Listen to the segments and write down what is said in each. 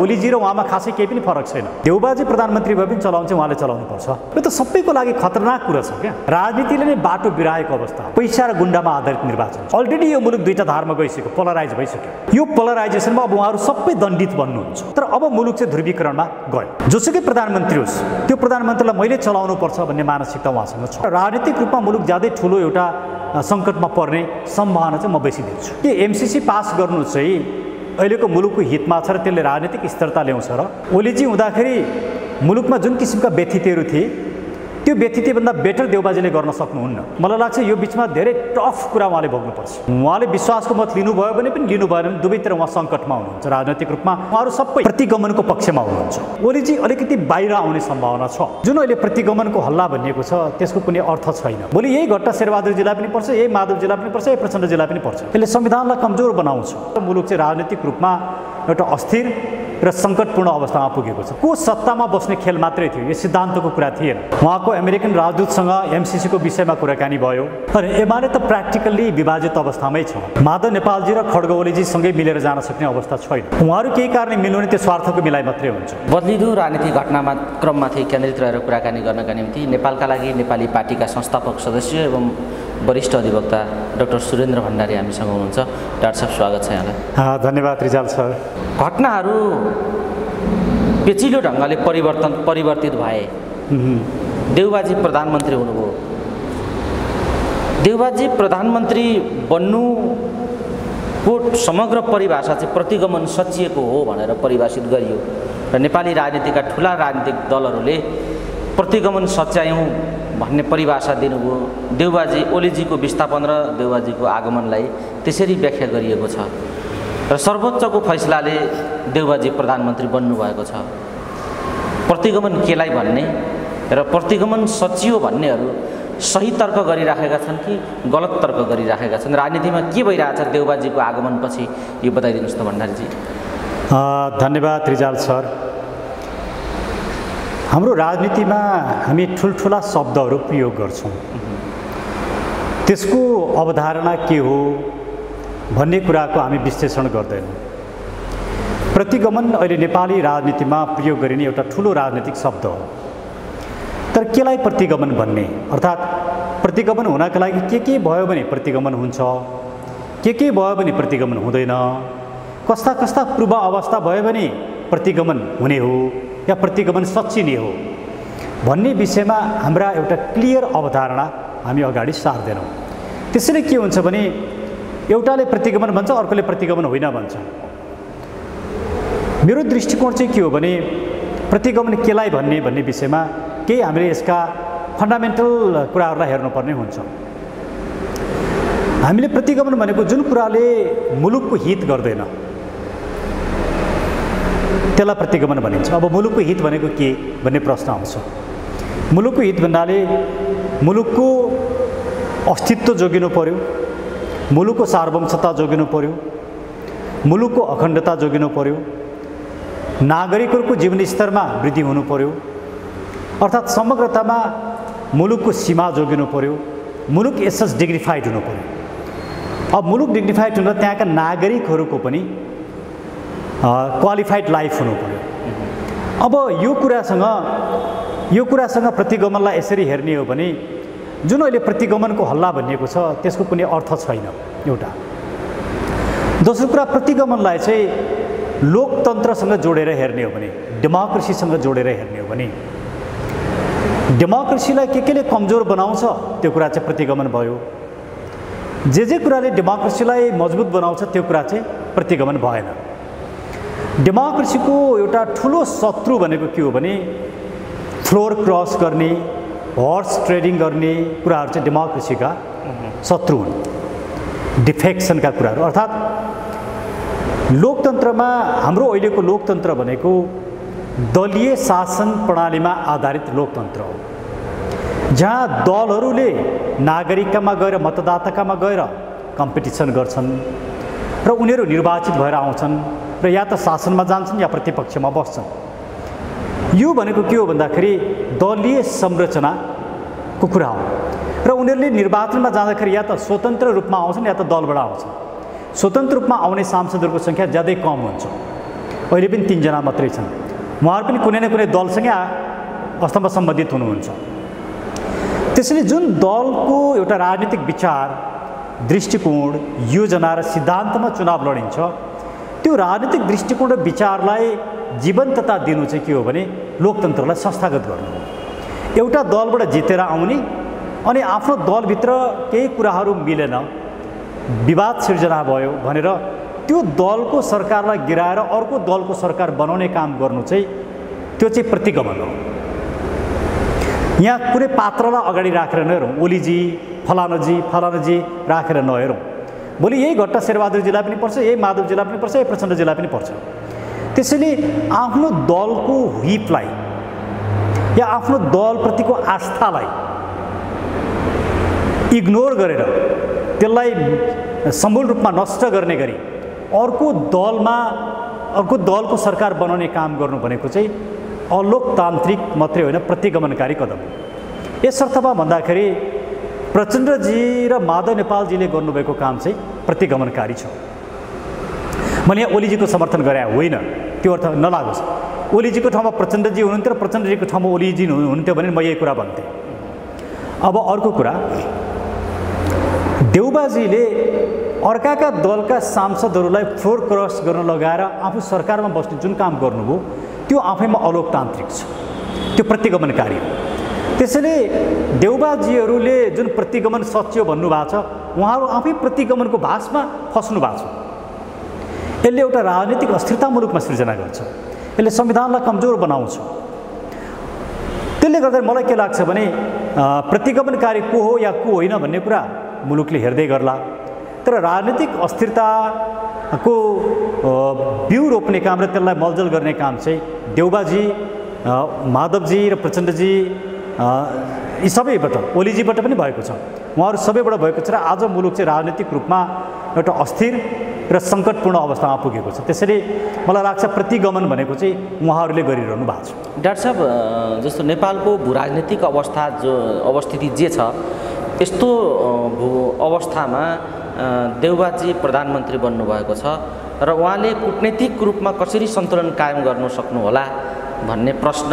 ओलीजी र उहाँमा खासै केही पनि फरक छैन। देउबाजी प्रधानमन्त्री भए पनि चलाउनु चाहिँ उहाँले चलाउनुपर्छ। यो त सबैको लागि खतरनाक कुरा छ क्या। राजनीतिले नै बाटो बिराएको अवस्था, पैसा र गुण्डामा आधारित निर्वाचन। अलरेडी यो मुलुक दुईटा धारमा गइसक्यो, पोलराइज भइसक्यो। यो पोलराइजेसनमा अब उहाँहरू सबै दण्डित बन्नुहुन्छ। तर अब मुलुक चाहिँ ध्रुवीकरणमा गयो। जोसुकै प्रधानमन्त्री होस्, त्यो प्रधानमन्त्रीलाई मैले चलाउनु पर्छ भन्ने मानसिकता उहाँसँग छ। राजनीतिक रूपमा मुलुक ज्यादै ठुलो एउटा सङ्कटमा पर्ने सम्भावना चाहिँ म बेसी देख्छु। के एमसीसी पास गर्नु चाहिँ अहिलेको मुलुकको हितमा छ र त्यसले राजनीतिक स्थिरता ल्याउँछ र ओलीजी हुँदाखेरि मुलुकमा जुन किसिमका व्यथितिहरू थिए त्यो व्यथितिभन्दा बेटर देउबाजीले गर्न सक्नुहुन्न। मलाई लाग्छ यो बिचमा धेरै टफ कुरा उहाँले भोग्नुपर्छ। उहाँले विश्वासको मत लिनुभयो भने पनि लिनु भएन भने दुवैतिर उहाँ सङ्कटमा हुनुहुन्छ। राजनैतिक रूपमा उहाँहरू सबै प्रतिगमनको पक्षमा हुनुहुन्छ। ओलीजी अलिकति बाहिर आउने सम्भावना छ। जुन अहिले प्रतिगमनको हल्ला भनिएको छ त्यसको कुनै अर्थ छैन। भोलि यही घटना शेरबहादुरजीलाई पनि पर्छ, यही माधवजीलाई पनि पर्छ, यही प्रचण्डजीलाई पनि पर्छ। त्यसले संविधानलाई कमजोर बनाउँछ। मुलुक चाहिँ राजनीतिक रूपमा एउटा अस्थिर र सङ्कटपूर्ण अवस्थामा पुगेको छ। को सत्तामा बस्ने खेल मात्रै थियो, यो सिद्धान्तको कुरा थिएन। उहाँको अमेरिकन राजदूतसँग एमसीसीको विषयमा कुराकानी भयो। अनि एमाले त प्र्याक्टिकल्ली विभाजित अवस्थामै छ। माधव नेपालजी र खड्ग ओलीजीसँगै मिलेर जान सक्ने अवस्था छैन। उहाँहरू केही कारणले मिल्नु भने त्यो स्वार्थको मिलाइ मात्रै हुन्छ। बदलिँदो राजनीतिक घटनामा क्रममाथि केन्द्रित रहेर कुराकानी गर्नका निम्ति नेपालका लागि नेपाली पार्टीका संस्थापक सदस्य एवं वरिष्ठ अधिवक्ता डाक्टर सुरेन्द्र भण्डारी हामीसँग हुनुहुन्छ। डाक्टर साहब स्वागत छ यहाँलाई। धन्यवाद रिजाल सर। घटनाहरू पेचिलो ढङ्गले परिवर्तित भए। देउबाजी प्रधानमन्त्री हुनुभयो। देउबाजी प्रधानमन्त्री बन्नुको समग्र परिभाषा चाहिँ प्रतिगमन सचिएको हो भनेर परिभाषित गरियो र नेपाली राजनीतिका ठुला राजनीतिक दलहरूले प्रतिगमन सच्यायौँ भन्ने परिभाषा दिनुभयो। देउबाजी ओलीजीको विस्थापन र देउबाजीको आगमनलाई त्यसरी व्याख्या गरिएको छ र सर्वोच्चको फैसलाले देउबाजी प्रधानमन्त्री बन्नुभएको छ। प्रतिगमन केलाई भन्ने र प्रतिगमन सचियो भन्नेहरू सही तर्क गरिराखेका छन् कि गलत तर्क गरिराखेका छन्? राजनीतिमा के भइरहेछ देउबाजीको आगमनपछि यो बताइदिनुहोस् न भण्डारीजी। धन्यवाद रिजाल सर। हाम्रो राजनीतिमा हामी ठुल्ठुला शब्दहरू प्रयोग गर्छौँ। त्यसको अवधारणा के हो भन्ने कुराको हामी विश्लेषण गर्दैनौँ। प्रतिगमन अहिले नेपाली राजनीतिमा प्रयोग गरिने एउटा ठुलो राजनीतिक शब्द हो। तर केलाई प्रतिगमन भन्ने, अर्थात् प्रतिगमन हुनका लागि के भयो भने प्रतिगमन हुन्छ, के भयो भने प्रतिगमन हुँदैन, कस्ता कस्ता पूर्व अवस्था भयो भने प्रतिगमन हुने हो या प्रतिगमन सचिने हो भन्ने विषयमा हाम्रा एउटा क्लियर अवधारणा हामी अगाडि सार्दैनौँ। त्यसैले के हुन्छ भने एउटाले प्रतिगमन भन्छ, अर्कोले प्रतिगमन होइन भन्छ। मेरो दृष्टिकोण चाहिँ के हो भने प्रतिगमन केलाई भन्ने विषयमा केही हामीले यसका फन्डामेन्टल कुराहरूलाई हेर्नुपर्ने हुन्छ। हामीले प्रतिगमन भनेको जुन कुराले मुलुकको हित गर्दैन त्यसलाई प्रतिगमन भनिन्छ। अब मुलुकको हित भनेको के भन्ने प्रश्न आउँछ। मुलुकको हित भन्नाले मुलुकको अस्तित्व जोगिनु पर्यो, मुलुकको सार्वभौमता जोगिनु पर्यो, मुलुकको अखण्डता जोगिनु पर्यो, नागरिकहरूको जीवनस्तरमा वृद्धि हुनु पर्यो, अर्थात् समग्रतामा मुलुकको सीमा जोगिनु पर्यो, मुलुक एसस डिग्निफाइड हुनु पर्यो। अब मुलुक डिग्निफाइड हुँदा त्यहाँका नागरिकहरूको पनि क्वालिफाइड लाइफ हुनु पर्यो। अब यो कुरासँग प्रतिगमनलाई यसरी हेर्ने हो भने जुन अहिले प्रतिगमनको हल्ला भनिएको छ त्यसको कुनै अर्थ छैन एउटा। दोस्रो कुरा, प्रतिगमनलाई चाहिँ लोकतन्त्रसँग जोडेर हेर्ने हो भने, डेमोक्रेसीसँग जोडेर हेर्ने हो भने, डेमोक्रेसीलाई केले कमजोर बनाउँछ त्यो कुरा चाहिँ प्रतिगमन भयो। जे कुराले डेमोक्रेसीलाई मजबुत बनाउँछ त्यो कुरा चाहिँ प्रतिगमन भएन। डेमोक्रेसीको एउटा ठुलो शत्रु भनेको के हो भने फ्लोर क्रस गर्ने, हर्स ट्रेडिङ गर्ने कुराहरू चाहिँ डेमोक्रेसीका शत्रु हुन्, डिफेक्सनका कुराहरू। अर्थात् लोकतन्त्रमा हाम्रो अहिलेको लोकतन्त्र भनेको दलीय शासन प्रणालीमा आधारित लोकतन्त्र हो, जहाँ दलहरूले नागरिकमा गएर मतदाताकामा गएर कम्पिटिसन गर्छन् र उनीहरू निर्वाचित भएर आउँछन् र या त शासनमा जान्छन् या प्रतिपक्षमा बस्छन्। यो भनेको के हो भन्दाखेरि दलीय संरचनाको कुरा हो र उनीहरूले निर्वाचनमा जाँदाखेरि या त स्वतन्त्र रूपमा आउँछन् या त दलबाट आउँछन्। स्वतन्त्र रूपमा आउने सांसदहरूको सङ्ख्या ज्यादै कम हुन्छ अहिले पनि 3 जना मात्रै छन्। उहाँहरू पनि कुनै न कुनै दलसँगै वास्तवमा सम्बन्धित हुनुहुन्छ। त्यसैले जुन दलको एउटा राजनीतिक विचार, दृष्टिकोण, योजना र सिद्धान्तमा चुनाव लडिन्छ, त्यो राजनीतिक दृष्टिकोण र विचारलाई जीवन्तता दिनु चाहिँ के हो भने लोकतन्त्रलाई संस्थागत गर्नु हो। एउटा दलबाट जितेर आउने अनि आफ्नो दलभित्र केही कुराहरू मिलेन, विवाद सिर्जना भयो भनेर त्यो दलको सरकारलाई गिराएर अर्को दलको सरकार बनाउने काम गर्नु चाहिँ त्यो चाहिँ प्रतिगमन हो। यहाँ कुनै पात्रलाई अगाडि राखेर नहेरौँ, ओलीजी फलानाजी राखेर नहेरौँ। भोलि यही घटना शेरबहादुरजीलाई पनि पर्छ, यही माधवजीलाई पनि पर्छ, यही प्रचण्डजीलाई पनि पर्छ। त्यसैले आफ्नो दलको हितलाई या आफ्नो दलप्रतिको आस्थालाई इग्नोर गरेर त्यसलाई समूल रूपमा नष्ट गर्ने गरी अर्को दलको सरकार बनाउने काम गर्नु भनेको चाहिँ अलोकतान्त्रिक मात्रै होइन, प्रतिगमनकारी कदम हो। यस अर्थमा भन्दाखेरि प्रचण्डजी र माधव नेपालजीले गर्नुभएको काम चाहिँ प्रतिगमनकारी छ। मैले यहाँ ओलीजीको समर्थन गरे होइन, त्यो अर्थ नलागोस्। ओलीजीको ठाउँमा प्रचण्डजी हुनुहुन्थ्यो र प्रचण्डजीको ठाउँमा ओलीजी हुनुहुन्थ्यो भने म यही कुरा भन्थेँ। अब अर्को कुरा, देउबाजीले अर्काका दलका सांसदहरूलाई फ्लोर क्रस गर्न लगाएर आफू सरकारमा बस्ने जुन काम गर्नुभयो त्यो आफैमा अलोकतान्त्रिक छ, त्यो प्रतिगमनकारी हो। त्यसैले देउबाजीहरूले जुन प्रतिगमन सच्यो भन्नुभएको छ, उहाँहरू आफै प्रतिगमनको भाषमा फस्नु भएको छ। यसले एउटा राजनीतिक अस्थिरता मुलुकमा सिर्जना गर्छ, यसले संविधानलाई कमजोर बनाउँछ। त्यसले गर्दा मलाई के लाग्छ भने प्रतिगमनकारी को हो या को होइन भन्ने कुरा मुलुकले हेर्दै गर्ला। तर राजनीतिक अस्थिरताको बिउ रोप्ने काम र त्यसलाई मलजल गर्ने काम चाहिँ देउबाजी, माधवजी र प्रचण्डजी यी सबैबाट, ओलीजीबाट पनि भएको छ, उहाँहरू सबैबाट भएको छ। र आज मुलुक चाहिँ राजनीतिक रूपमा एउटा अस्थिर र सङ्कटपूर्ण अवस्थामा पुगेको छ। त्यसैले मलाई लाग्छ प्रतिगमन भनेको चाहिँ उहाँहरूले गरिरहनु भएको छ। डाक्टर साहब, जस्तो नेपालको भू राजनीतिक अवस्थिति जे छ, यस्तो अवस्थामा देउबाजी प्रधानमन्त्री बन्नुभएको छ र उहाँले कूटनीतिक रूपमा कसरी सन्तुलन कायम गर्न सक्नुहोला भन्ने प्रश्न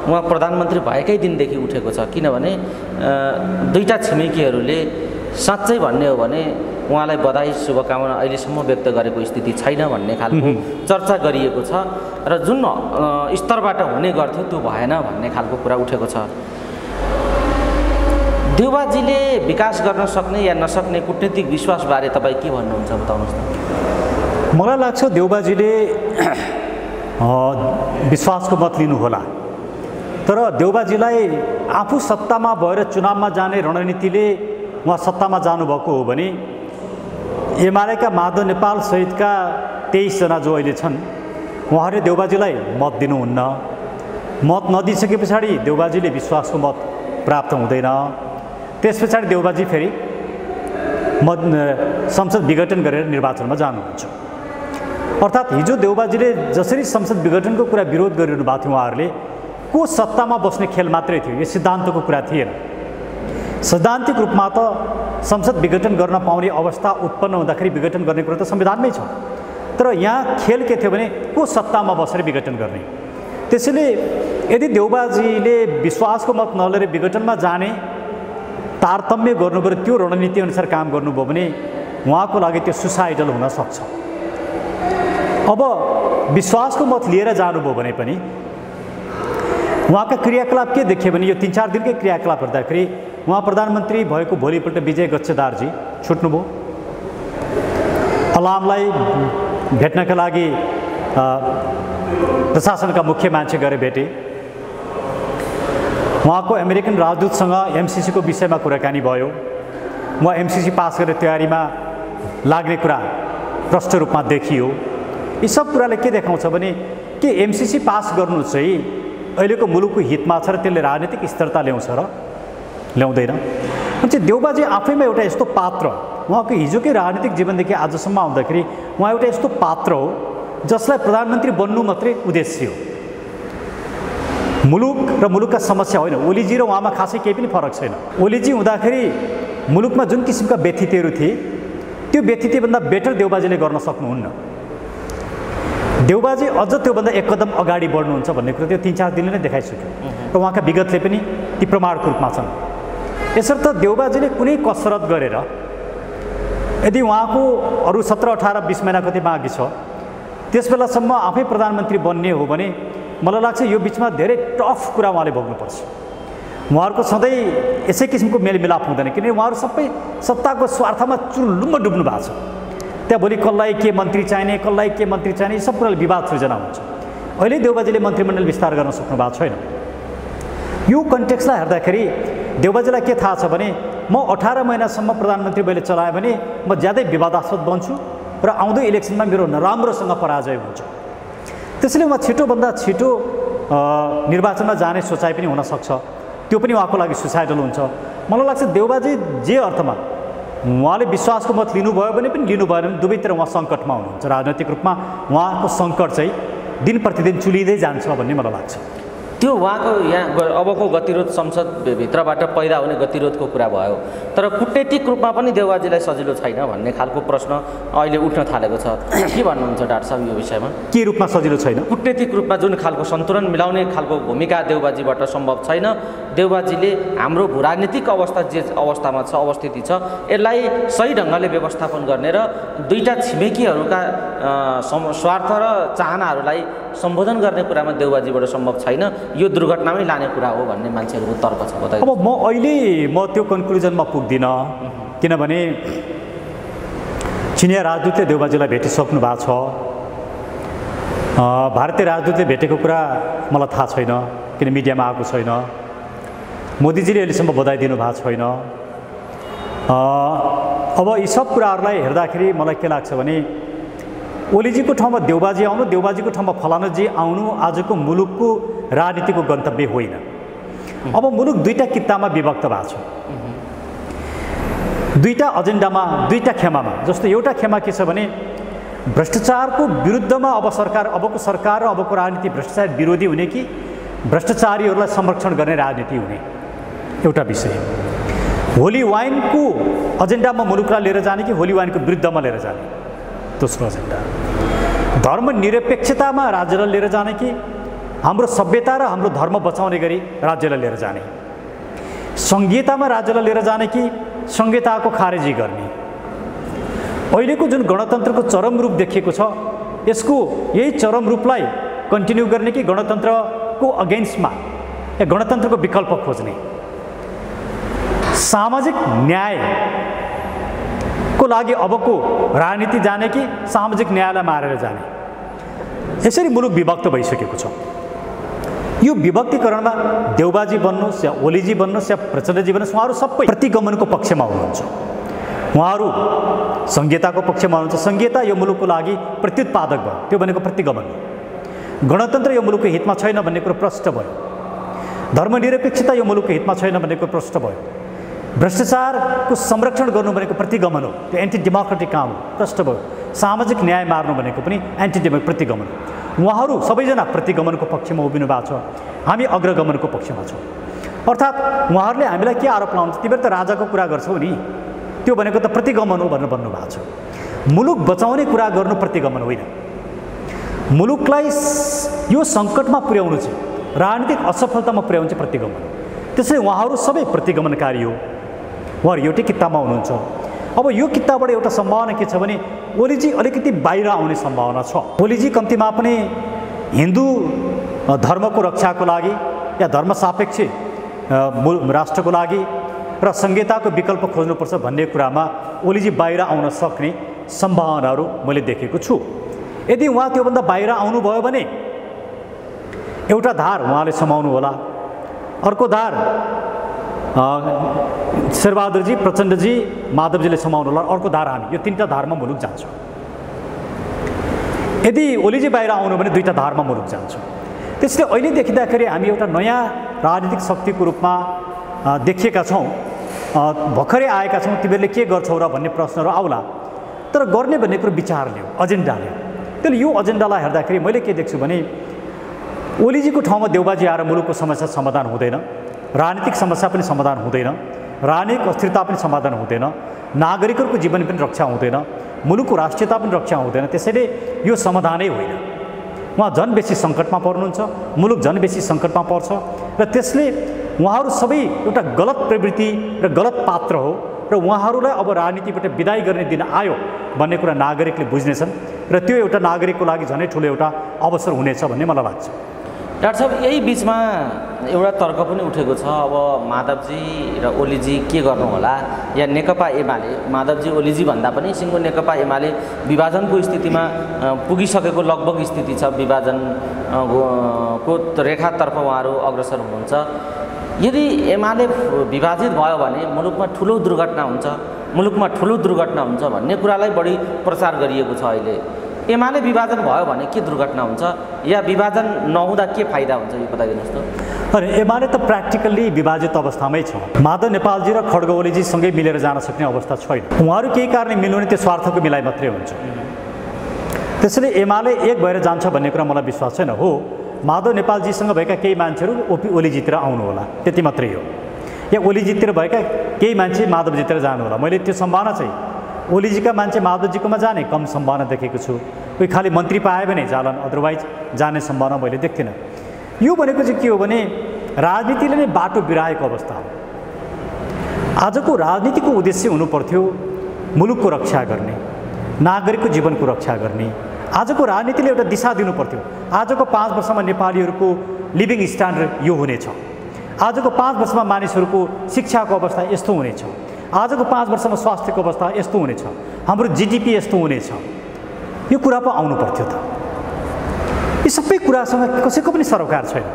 उहाँ प्रधानमन्त्री भएकै दिनदेखि उठेको छ। किनभने दुईटा छिमेकीहरूले साँच्चै भन्ने हो भने उहाँलाई बधाई शुभकामना अहिलेसम्म व्यक्त गरेको स्थिति छैन भन्ने खालको चर्चा गरिएको छ र जुन स्तरबाट हुने गर्थ्यो त्यो भएन भन्ने खालको कुरा उठेको छ। देउबाजीले विकास गर्न सक्ने या नसक्ने कूटनीतिक विश्वासबारे तपाईँ के भन्नुहुन्छ, बताउनुहोस् न। मलाई लाग्छ देउबाजीले विश्वासको मत लिनु होला, तर देउबाजीलाई आफू सत्तामा भएर चुनावमा जाने रणनीतिले उहाँ सत्तामा जानुभएको हो भने एमालेका माधव नेपाल सहितका 23 जना जो अहिले छन् उहाँहरूले देउबाजीलाई मत दिनुहुन्न। मत नदिइसके पछाडि देउबाजीले विश्वासको मत प्राप्त हुँदैन। त्यस पछाडि देउबाजी फेरि संसद विघटन गरेर निर्वाचनमा जानुहुन्छ। अर्थात् हिजो देउबाजीले जसरी संसद विघटनको कुरा विरोध गरिरहनु भएको थियो, उहाँहरूले को सत्तामा बस्ने खेल मात्रै थियो, यो सिद्धान्तको कुरा थिएन। सैद्धान्तिक रूपमा त संसद विघटन गर्न पाउने अवस्था उत्पन्न हुँदाखेरि विघटन गर्ने कुरा त संविधानमै छ, तर यहाँ खेल के थियो भने को सत्तामा बसेर विघटन गर्ने। त्यसैले यदि देउबाजीले विश्वासको मत नलिएर विघटनमा जाने तारतम्य गर्नुभयो, त्यो रणनीति अनुसार काम गर्नुभयो भने उहाँको लागि त्यो सुसाइडल हुन सक्छ। अब विश्वासको मत लिएर जानुभयो भने पनि उहाँका क्रियाकलाप के देखियो भने यो 3-4 दिनकै क्रियाकलाप हेर्दाखेरि उहाँ प्रधानमन्त्री भएको भोलिपल्ट विजय गच्छेदारजी छुट्नुभयो। अलामलाई भेट्नका लागि प्रशासनका मुख्य मान्छे गएर भेटे। उहाँको अमेरिकन राजदूतसँग एमसीसी को विषयमा कुराकानी भयो। उहाँ एमसीसी पास गरेर तयारीमा लाग्ने कुरा प्रष्ट रूपमा देखियो। यी सब कुराले के देखाउँछ भने के एमसीसी पास गर्नु चाहिँ अहिलेको मुलुकको हितमा छ र त्यसले राजनीतिक स्थिरता ल्याउँछ र ल्याउँदैन। अनि देउबाजी आफैमा एउटा यस्तो पात्र, उहाँको हिजोकै राजनीतिक जीवनदेखि आजसम्म आउँदाखेरि उहाँ एउटा यस्तो पात्र हो जसलाई प्रधानमन्त्री बन्नु मात्रै उद्देश्य हो। मुलुक र मुलुकका समस्या होइन। ओलीजी र उहाँमा खासै केही पनि फरक छैन। ओलीजी हुँदाखेरि मुलुकमा जुन किसिमका व्यथितिहरू थिए त्यो व्यथितिभन्दा बेटर देउबाजीले गर्न सक्नुहुन्न। देउबाजी अझ त्योभन्दा एक कदम अगाडि बढ्नुहुन्छ भन्ने कुरो त्यो 3-4 दिनले नै देखाइसक्यो र उहाँका विगतले पनि ती प्रमाणको रूपमा छन्। यसर्थ देउबाजीले कुनै कसरत गरेर यदि उहाँको अरू 17, 18, 20 महिना कति बाँकी छ त्यस बेलासम्म आफै प्रधानमन्त्री बन्ने हो भने मलाई लाग्छ यो बिचमा धेरै टफ कुरा उहाँले भोग्नुपर्छ। उहाँहरूको सधैँ यसै किसिमको मेलमिलाप हुँदैन किनभने उहाँहरू सबै सत्ताको स्वार्थमा चुर्लुम्म डुब्नु भएको छ। त्यहाँ भोलि कसलाई के मन्त्री चाहिने, कसलाई के मन्त्री चाहिने, सब कुराले विवाद सृजना हुन्छ। अहिले देउबाजीले मन्त्रीमण्डल विस्तार गर्न सक्नु भएको छैन। यो कन्टेक्स्टलाई हेर्दाखेरि देउबाजीलाई के थाहा छ भने म 18 महिनासम्म प्रधानमन्त्री मैले चलाएँ भने म ज्यादै विवादास्पद बन्छु र आउँदो इलेक्सनमा मेरो नराम्रोसँग पराजय हुन्छ। त्यसैले उहाँ छिटोभन्दा छिटो निर्वाचनमा जाने सोचाइ पनि हुनसक्छ। त्यो पनि उहाँको लागि सुसाइडल हुन्छ। मलाई लाग्छ देउबाजी जे अर्थमा उहाँले विश्वासको मत लिनुभयो भने पनि लिनु भएन भने दुवैतिर उहाँ सङ्कटमा हुनुहुन्छ। राजनैतिक रूपमा उहाँको सङ्कट चाहिँ दिन प्रतिदिन चुलिँदै जान्छ भन्ने मलाई लाग्छ। त्यो उहाँको यहाँ अबको गतिरोध संसद भित्रबाट पैदा हुने गतिरोधको कुरा भयो, तर कूटनीतिक रूपमा पनि देउबाजीलाई सजिलो छैन भन्ने खालको प्रश्न अहिले उठ्न थालेको छ। के भन्नुहुन्छ डाक्टर साहब यो विषयमा? के रूपमा सजिलो छैन? कूटनीतिक रूपमा जुन खालको सन्तुलन मिलाउने खालको भूमिका देउबाजीबाट सम्भव छैन। देउबाजीले हाम्रो भूराजनीतिक अवस्था जे अवस्थामा छ, अवस्थिति छ, यसलाई सही ढङ्गले व्यवस्थापन गर्ने र दुईटा छिमेकीहरूका स्वार्थ र चाहनाहरूलाई सम्बोधन गर्ने कुरामा देउबाजीबाट सम्भव छैन। यो दुर्घटनामै लाने कुरा हो भन्ने मान्छेहरूको तर्क छ। बताइए। अब म त्यो कन्क्लुजनमा पुग्दिनँ किनभने चिनिया राजदूतले देउबाजीलाई भेटिसक्नु भएको छ। भारतीय राजदूतले भेटेको कुरा मलाई थाहा छैन किन मिडियामा आएको छैन। मोदीजीले अहिलेसम्म बधाई दिनुभएको छैन। अब यी सब कुराहरूलाई हेर्दाखेरि मलाई के लाग्छ भने ओलीजीको ठाउँमा देउबाजी आउनु, देउबाजीको ठाउँमा फलानाजी आउनु आजको मुलुकको राजनीतिको गन्तव्य होइन। अब मुलुक दुईटा कित्तामा विभक्त भएको छ, दुईटा एजेन्डामा, दुईटा खेमामा। जस्तो एउटा खेमा के छ भने भ्रष्टाचारको विरुद्धमा अब अबको सरकार र अबको राजनीति भ्रष्टाचार विरोधी हुने कि भ्रष्टाचारीहरूलाई संरक्षण गर्ने राजनीति हुने एउटा विषय। होली वाइनको एजेन्डामा मुलुकलाई लिएर जाने कि होली वाइनको विरुद्धमा लिएर जाने दोस्रो एजेन्डा। धर्मनिरपेक्षतामा राज्यलाई लिएर जाने कि हाम्रो सभ्यता र हाम्रो धर्म बचाउने गरी राज्यलाई लिएर जाने। संघीयतामा राज्यलाई लिएर जाने कि संघीयताको खारेजी गर्ने। अहिलेको जुन गणतन्त्रको चरम रूप देखिएको छ यसको यही चरम रूपलाई कन्टिन्यू गर्ने कि गणतन्त्रको अगेन्स्टमा या गणतन्त्रको विकल्प खोज्ने। सामाजिक न्यायको लागि अबको राजनीति जाने कि सामाजिक न्यायलाई मारेर जाने। यसरी मुलुक विभक्त भइसकेको छ। यो विभक्तिकरणमा देउबाजी बन्नुहोस् या ओलीजी बन्नुहोस् या प्रचण्डजी बन्नुहोस् उहाँहरू सबै प्रतिगमनको पक्षमा हुनुहुन्छ। उहाँहरू संघीयताको पक्षमा हुनुहुन्छ। संघीयता यो मुलुकको लागि प्रत्युत्पादक भयो, त्यो भनेको प्रतिगमन हो। गणतन्त्र यो मुलुकको हितमा छैन भन्ने कुरो प्रष्ट भयो। धर्मनिरपेक्षता यो मुलुकको हितमा छैन भन्ने कुरो प्रष्ट भयो। भ्रष्टाचारको संरक्षण गर्नु भनेको प्रतिगमन हो, त्यो एन्टी डेमोक्रेटिक काम हो, प्रष्ट भयो। सामाजिक न्याय मार्नु भनेको पनि एन्टी डेमोक्रेटिक प्रतिगमन हो। उहाँहरू सबैजना प्रतिगमनको पक्षमा उभिनु भएको छ, हामी अग्रगमनको पक्षमा छौँ। अर्थात् उहाँहरूले हामीलाई के आरोप लाउँछ, तिमीहरू त राजाको कुरा गर्छौ नि, त्यो भनेको त प्रतिगमन हो भनेर भन्नुभएको छ। मुलुक बचाउने कुरा गर्नु प्रतिगमन होइन। मुलुकलाई यो सङ्कटमा पुर्याउनु चाहिँ राजनीतिक असफलतामा पुर्याउनु चाहिँ प्रतिगमन। त्यसैले उहाँहरू सबै प्रतिगमनकारी हो। उहाँहरू एउटै कित्तामा हुनुहुन्छ। अब यो कित्ताबाट एउटा सम्भावना के छ भने ओलीजी अलिकति बाहिर आउने सम्भावना छ। ओलीजी कम्तीमा पनि हिन्दू धर्मको रक्षाको लागि या धर्मसापेक्ष राष्ट्रको लागि र संघीयताको विकल्प खोज्नुपर्छ भन्ने कुरामा ओलीजी बाहिर आउन सक्ने सम्भावनाहरू मैले देखेको छु। यदि उहाँ त्योभन्दा बाहिर आउनुभयो भने एउटा धार उहाँले समाउनु होला, अर्को धार शेरबहादुरजी, प्रचण्डजी, माधवजीले समाउनु होला, अर्को धार हामी। यो तीनटा धारमा मुलुक जान्छ। यदि ओलीजी बाहिर आउनु भने दुईटा धारमा मुलुक जान्छ। त्यसले अहिले देखिँदाखेरि हामी एउटा नयाँ राजनीतिक शक्तिको रूपमा देखिएका छौँ। भर्खरै आएका छौँ, तिमीहरूले के गर्छौ र भन्ने प्रश्नहरू आउला, तर गर्ने भन्ने कुरो विचार ल्याऊ, एजेन्डा ल्याऊ। त्यसले यो एजेन्डालाई हेर्दाखेरि मैले के देख्छु भने ओलीजीको ठाउँमा देउबाजी आएर मुलुकको समस्या समाधान हुँदैन, राजनीतिक समस्या पनि समाधान हुँदैन, राजनीतिक अस्थिरता पनि समाधान हुँदैन, नागरिकहरूको जीवन पनि रक्षा हुँदैन, मुलुकको राष्ट्रियता पनि रक्षा हुँदैन। त्यसैले यो समाधानै होइन। उहाँ झन् बेसी सङ्कटमा पर्नुहुन्छ, मुलुक झन् बेसी सङ्कटमा पर्छ र त्यसले उहाँहरू सबै एउटा गलत प्रवृत्ति र गलत पात्र हो र उहाँहरूलाई अब राजनीतिबाट विदाई गर्ने दिन आयो भन्ने कुरा नागरिकले बुझ्नेछन् र त्यो एउटा नागरिकको लागि झनै ठुलो एउटा अवसर हुनेछ भन्ने मलाई लाग्छ। डाक्टर साहब, यही बिचमा एउटा तर्क पनि उठेको छ, अब माधवजी र ओलीजी के गर्नु होला, या नेकपा एमाले, माधवजी ओलीजी भन्दा पनि सिङ्गो नेकपा एमाले विभाजनको स्थितिमा पुगिसकेको लगभग स्थिति छ, विभाजनको रेखातर्फ उहाँहरू अग्रसर हुनुहुन्छ। यदि एमाले विभाजित भयो भने मुलुकमा ठुलो दुर्घटना हुन्छ भन्ने कुरालाई बढी प्रचार गरिएको छ अहिले। एमाले विभाजन भयो भने के दुर्घटना हुन्छ या विभाजन नहुँदा के फाइदा हुन्छ, यो बताइदिनुहोस् त। अरे एमाले त प्र्याक्टिकल्ली विभाजित अवस्थामै छ। माधव नेपालजी र खड्ग ओलीजी सँगै मिलेर जान सक्ने अवस्था छैन। उहाँहरू केही कारणले मिल्नु भने त्यो स्वार्थको मिलाइ मात्रै हुन्छ। त्यसैले एमाले एक भएर जान्छ भन्ने कुरा मलाई विश्वास छैन। हो, माधव नेपालजीसँग भएका केही मान्छेहरू ओलीजीतिर आउनु होला, त्यति मात्रै हो, या ओलीजीतिर भएका केही मान्छे माधवजीतिर जानु होला। मैले त्यो सम्भावना चाहिँ ओलीजीका मान्छे माधवजीकोमा जाने कम सम्भावना देखेको छु। कोही खालि मन्त्री पाए भने जालन, अदरवाइज जाने सम्भावना मैले देख्दिनँ। यो भनेको चाहिँ के हो भने राजनीतिले नै बाटो बिराएको अवस्था हो। आजको राजनीतिको उद्देश्य हुनुपर्थ्यो मुलुकको रक्षा गर्ने, नागरिकको जीवनको रक्षा गर्ने। आजको राजनीतिले एउटा दिशा दिनु पर्थ्यो। आजको 5 वर्षमा नेपालीहरूको लिभिङ स्ट्यान्डर्ड यो हुनेछ, आजको 5 वर्षमा मानिसहरूको शिक्षाको अवस्था यस्तो हुनेछ, आजको 5 वर्षमा स्वास्थ्यको अवस्था यस्तो हुनेछ, हाम्रो जिडिपी यस्तो हुनेछ। यो कुरा पो आउनु पर्थ्यो त। यी सबै कुरासँग कसैको पनि सरोकार छैन।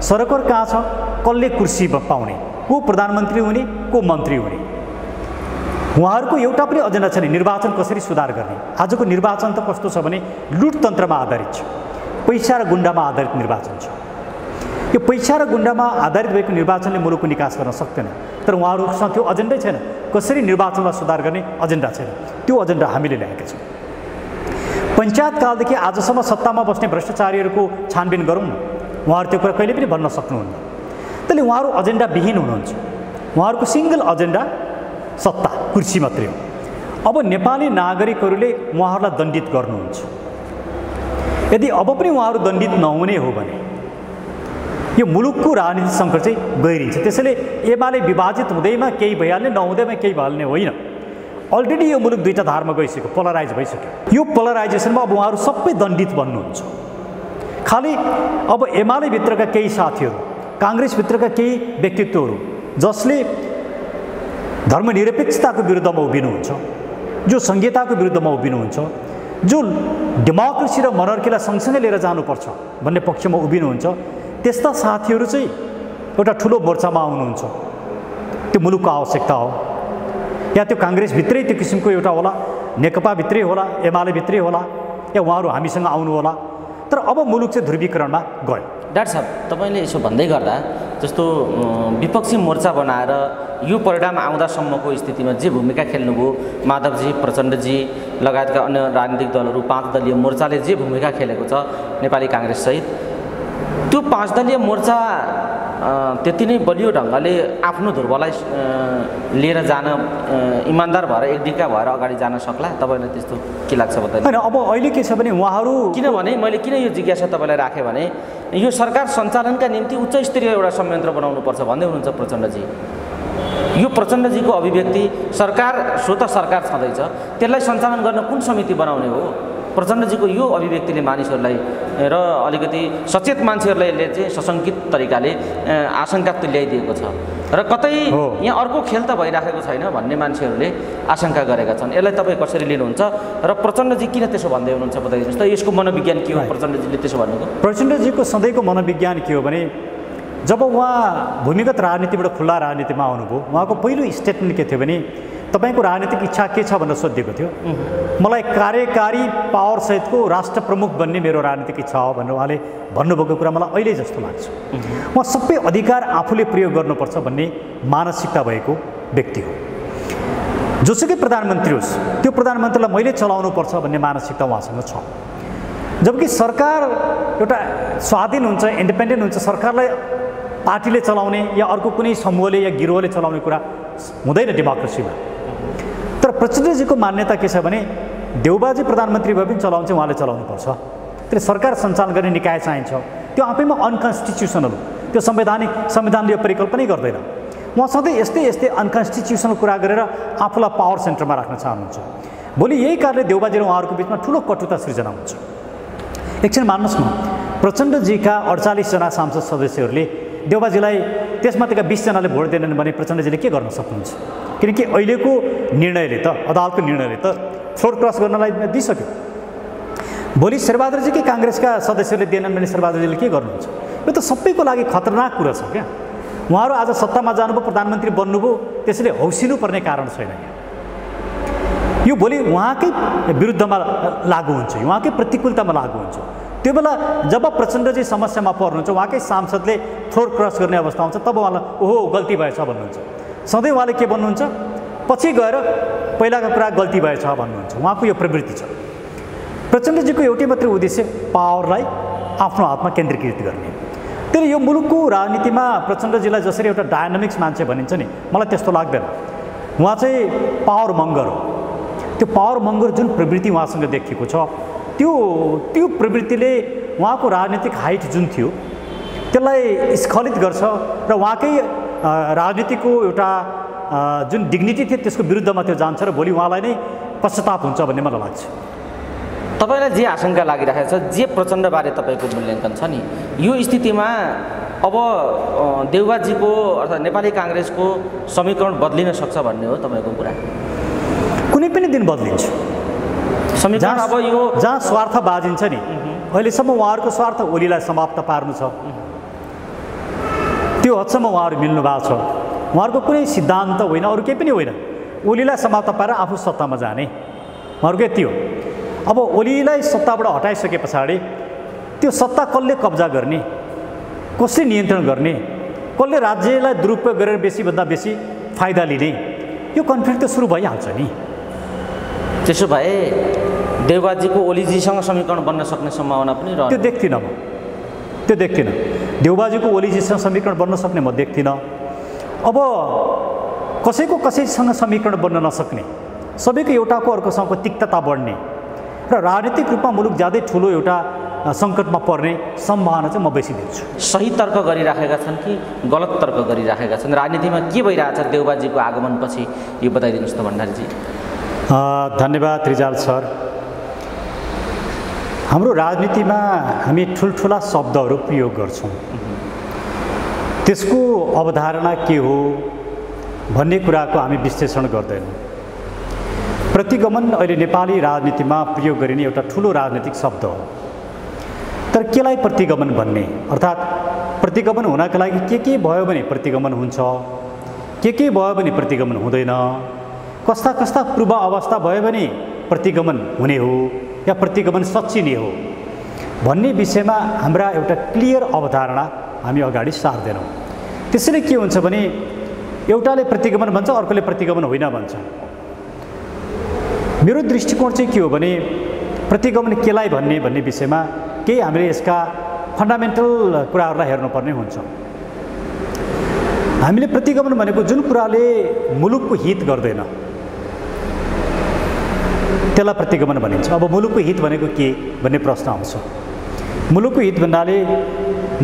सरोकार कहाँ छ? कसले कुर्सी पाउने, को प्रधानमन्त्री हुने, को मन्त्री हुने। उहाँहरूको एउटा पनि एजेन्डा छैन निर्वाचन कसरी सुधार गर्ने। आजको निर्वाचन त कस्तो छ भने लुटतन्त्रमा आधारित छ, पैसा र गुन्डामा आधारित निर्वाचन छ। यो पैसा र गुन्डामा आधारित भएको निर्वाचनले मुलुकको निकास गर्न सक्दैन। तर उहाँहरूसँग त्यो एजेन्डै छैन, कसरी निर्वाचनलाई सुधार गर्ने एजेन्डा छैन। त्यो एजेन्डा हामीले ल्याएका छौँ। पञ्चायत कालदेखि आजसम्म सत्तामा बस्ने भ्रष्टाचारीहरूको छानबिन गरौँ न, उहाँहरू त्यो कुरा कहिले पनि भन्न सक्नुहुन्न। त्यसले उहाँहरू एजेन्डा विहीन हुनुहुन्छ। उहाँहरूको सिङ्गल एजेन्डा सत्ता, कुर्सी मात्रै हो। अब नेपाली नागरिकहरूले उहाँहरूलाई दण्डित गर्नुहुन्छ। यदि अब पनि उहाँहरू दण्डित नहुने हो भने यो मुलुकको राजनीतिक सङ्कट चाहिँ गहिरिन्छ। त्यसैले एमाले विभाजित हुँदैमा केही भइहाल्ने, नहुँदैमा केही भइहाल्ने होइन। अलरेडी यो मुलुक दुईटा धारमा गइसक्यो, पोलराइज भइसक्यो। यो पोलराइजेसनमा अब उहाँहरू सबै दण्डित बन्नुहुन्छ। खालि अब एमाले भित्रका केही साथीहरू, काङ्ग्रेस भित्रका केही व्यक्तित्वहरू जसले धर्मनिरपेक्षताको विरुद्धमा उभिनुहुन्छ, जो संहिताको विरुद्धमा उभिनुहुन्छ, जो डेमोक्रेसी र मोनर्कीलाई सँगसँगै लिएर जानुपर्छ भन्ने पक्षमा उभिनुहुन्छ, त्यस्ता साथीहरू चाहिँ एउटा ठुलो मोर्चामा आउनुहुन्छ। त्यो मुलुकको आवश्यकता हो। या त्यो काङ्ग्रेस भित्रै त्यो किसिमको एउटा होला, नेकपा भित्रै होला, एमाले भित्रै होला, या उहाँहरू हामीसँग आउनु होला। तर अब मुलुक चाहिँ ध्रुवीकरणमा गयो। डाक्टर साहब, तपाईँले यसो भन्दै गर्दा जस्तो विपक्षी मोर्चा बनाएर यो परिणाम आउँदासम्मको स्थितिमा जे भूमिका खेल्नुभयो माधवजी, प्रचण्डजी लगायतका अन्य राजनीतिक दलहरू, 5 दलीय मोर्चाले जे भूमिका खेलेको छ नेपाली काङ्ग्रेससहित, त्यो 5 दलीय मोर्चा त्यति नै बलियो ढङ्गले आफ्नो ध्रुवलाई लिएर जान इमान्दार भएर एकडिका भएर अगाडि जान सक्ला? तपाईँलाई त्यस्तो के लाग्छ बताइदिनु? होइन, अब अहिले के छ भने उहाँहरू, किनभने मैले किन यो जिज्ञासा तपाईँलाई राखेँ भने यो सरकार सञ्चालनका निम्ति उच्च स्तरीय एउटा संयन्त्र बनाउनुपर्छ भन्दै हुनुहुन्छ प्रचण्डजी। यो प्रचण्डजीको अभिव्यक्ति सरकार स्वतः सरकार छँदैछ, त्यसलाई सञ्चालन गर्न कुन समिति बनाउने हो? प्रचण्डजीको यो अभिव्यक्तिले मानिसहरूलाई र अलिकति सचेत मान्छेहरूलाई चाहिँ सशङ्कित तरिकाले आशंका तुल्याइदिएको छ र कतै यहाँ अर्को खेल त भइराखेको छैन भन्ने मान्छेहरूले आशंका गरेका छन्। यसलाई तपाईँ कसरी लिनुहुन्छ र प्रचण्डजी किन त्यसो भन्दै हुनुहुन्छ बताइदिनुहोस् त। यसको मनोविज्ञान के हो प्रचण्डजीले त्यसो भन्नुको? प्रचण्डजीको सधैँको मनोविज्ञान के हो भने जब उहाँ भूमिगत राजनीतिबाट खुल्ला राजनीतिमा आउनुभयो, उहाँको पहिलो स्टेटमेन्ट के थियो भने तपाईँको राजनीतिक इच्छा के छ भनेर सोधिएको थियो। मलाई कार्यकारी पावर सहितको राष्ट्र प्रमुख बन्ने मेरो राजनीतिक इच्छा हो भनेर उहाँले भन्नुभएको कुरा मलाई अहिले जस्तो लाग्छ। उहाँ सबै अधिकार आफूले प्रयोग गर्नुपर्छ भन्ने मानसिकता भएको व्यक्ति हो। जोसुकै प्रधानमन्त्री होस् त्यो प्रधानमन्त्रीलाई मैले चलाउनुपर्छ भन्ने मानसिकता उहाँसँग छ। जबकि सरकार एउटा स्वाधीन हुन्छ, इन्डिपेन्डेन्ट हुन्छ, सरकारलाई पार्टीले चलाउने या अर्को कुनै समूहले या गिरोहले चलाउने कुरा हुँदैन डेमोक्रेसीमा। तर प्रचण्डजीको मान्यता के छ भने देउबाजी प्रधानमन्त्री भए पनि चलाउँछ, उहाँले चलाउनुपर्छ। त्यसले सरकार सञ्चालन गर्ने निकाय चाहिन्छ, त्यो आफैमा अनकन्स्टिट्युसनल हो, त्यो संवैधानले यो परिकल्पनै गर्दैन। उहाँ सधैँ यस्तै अनकन्स्टिट्युसनल कुरा गरेर आफूलाई पावर सेन्टरमा राख्न चाहनुहुन्छ। भोलि यही कारणले देउबाजी र उहाँहरूको बिचमा ठुलो कटुता सृजना हुन्छ। एकछिन मान्नुहोस् न, प्रचण्डजीका 48 जना सांसद सदस्यहरूले देउबाजीलाई त्यसमध्येका 20 जनाले भोट दिएनन् भने प्रचण्डजीले के गर्न सक्नुहुन्छ? किनकि अहिलेको निर्णयले त, अदालतको निर्णयले त फ्लोर क्रस गर्नलाई दिइसक्यो। भोलि शेरबहादुरजीकै काङ्ग्रेसका सदस्यहरूले दिएनन् भने शेरबहादुरजीले के गर्नुहुन्छ? यो त सबैको लागि खतरनाक कुरा छ क्या। उहाँहरू आज सत्तामा जानुभयो, प्रधानमन्त्री बन्नुभयो, त्यसैले हौसिनु पर्ने कारण छैन यहाँ। यो भोलि उहाँकै विरुद्धमा लागू हुन्छ, उहाँकै प्रतिकूलतामा लागू हुन्छ। त्यो बेला जब प्रचण्डजी समस्यामा पर्नुहुन्छ, उहाँकै सांसदले फ्लोर क्रस गर्ने अवस्था आउँछ, तब उहाँलाई ओहो गल्ती भएछ भन्नुहुन्छ। सधैँ उहाँले के भन्नुहुन्छ? पछि गएर पहिलाको कुरा गल्ती भएछ भन्नुहुन्छ। उहाँको यो प्रवृत्ति छ। प्रचण्डजीको एउटै मात्रै उद्देश्य पावरलाई आफ्नो हातमा केन्द्रीकृत गर्ने। त्यसले यो मुलुकको राजनीतिमा प्रचण्डजीलाई जसरी एउटा डायनामिक्स मान्छे भनिन्छ नि, मलाई त्यस्तो लाग्दैन। उहाँ चाहिँ पावर मङ्गर हो। त्यो पावर मङ्गर जुन प्रवृत्ति उहाँसँग देखिएको छ, त्यो प्रवृत्तिले उहाँको राजनीतिक हाइट जुन थियो त्यसलाई स्खलित गर्छ र उहाँकै राजनीतिको एउटा जुन डिग्निटी थियो त्यसको विरुद्धमा त्यो जान्छ र भोलि उहाँलाई नै पश्चाताप हुन्छ भन्ने मलाई लाग्छ। तपाईँलाई जे आशंका लागिरहेको छ, जे प्रचण्डबारे तपाईँको मूल्याङ्कन छ नि, यो स्थितिमा अब देउबाजीको अर्थात् नेपाली काङ्ग्रेसको समीकरण बदलिन सक्छ भन्ने हो तपाईँको कुरा? कुनै पनि दिन बदलिन्छ समीकरण। अब यो जहाँ स्वार्थ बाजिन्छ नि, अहिलेसम्म उहाँहरूको स्वार्थ ओलीलाई समाप्त पार्नु छ, त्यो हदसम्म उहाँहरू मिल्नु भएको छ। उहाँहरूको कुनै सिद्धान्त होइन, अरू केही पनि होइन, ओलीलाई समाप्त पारेर आफू सत्तामा जाने, उहाँहरूको यति हो। अब ओलीलाई सत्ताबाट हटाइसके पछाडि त्यो सत्ता कसले कब्जा गर्ने, कसले नियन्त्रण गर्ने, कसले राज्यलाई दुरुपयोग गरेर बेसीभन्दा बेसी फाइदा लिने, यो कन्फ्लिक्ट त सुरु भइहाल्छ नि। त्यसो भए देउबाजीको ओलीजीसँग समीकरण बन्न सक्ने सम्भावना पनि त्यो देख्दिनँ म, त्यो देख्दिनँ। देउबाजीको ओलीजीसँग समीकरण बन्न सक्ने म देख्दिनँ। अब कसैसँग समीकरण बन्न नसक्ने, सबैको एउटाको अर्कोसँगको तिक्तता बढ्ने र राजनीतिक रूपमा मुलुक ज्यादै ठुलो एउटा सङ्कटमा पर्ने सम्भावना चाहिँ म बेसी देख्छु। सही तर्क गरिराखेका छन् कि गलत तर्क गरिराखेका छन्? राजनीतिमा के भइरहेछ देउबाजीको आगमनपछि, यो बताइदिनुहोस् त भण्डारीजी। धन्यवाद रिजाल सर। हाम्रो राजनीतिमा हामी ठुल्ठुला शब्दहरू प्रयोग गर्छौँ, त्यसको अवधारणा के हो भन्ने कुराको हामी विश्लेषण गर्दैनौँ। प्रतिगमन अहिले नेपाली राजनीतिमा प्रयोग गरिने एउटा ठुलो राजनीतिक शब्द हो। तर केलाई प्रतिगमन भन्ने, अर्थात् प्रतिगमन हुनका लागि के भयो भने प्रतिगमन हुन्छ, के भयो भने प्रतिगमन हुँदैन, कस्ता कस्ता पूर्व अवस्था भयो भने प्रतिगमन हुने हो या प्रतिगमन सच्चिने हो भन्ने विषयमा हाम्रा एउटा क्लियर अवधारणा हामी अगाडि सार्दैनौँ। त्यसैले के हुन्छ भने एउटाले प्रतिगमन भन्छ, अर्कोले प्रतिगमन होइन भन्छ। मेरो दृष्टिकोण चाहिँ के हो भने प्रतिगमन केलाई भन्ने विषयमा केही हामीले यसका फन्डामेन्टल कुराहरूलाई हेर्नुपर्ने हुन्छ। हामीले प्रतिगमन भनेको जुन कुराले मुलुकको हित गर्दैन त्यसलाई प्रतिगमन भनिन्छ। अब मुलुकको हित भनेको के भन्ने प्रश्न आउँछ। मुलुकको हित भन्नाले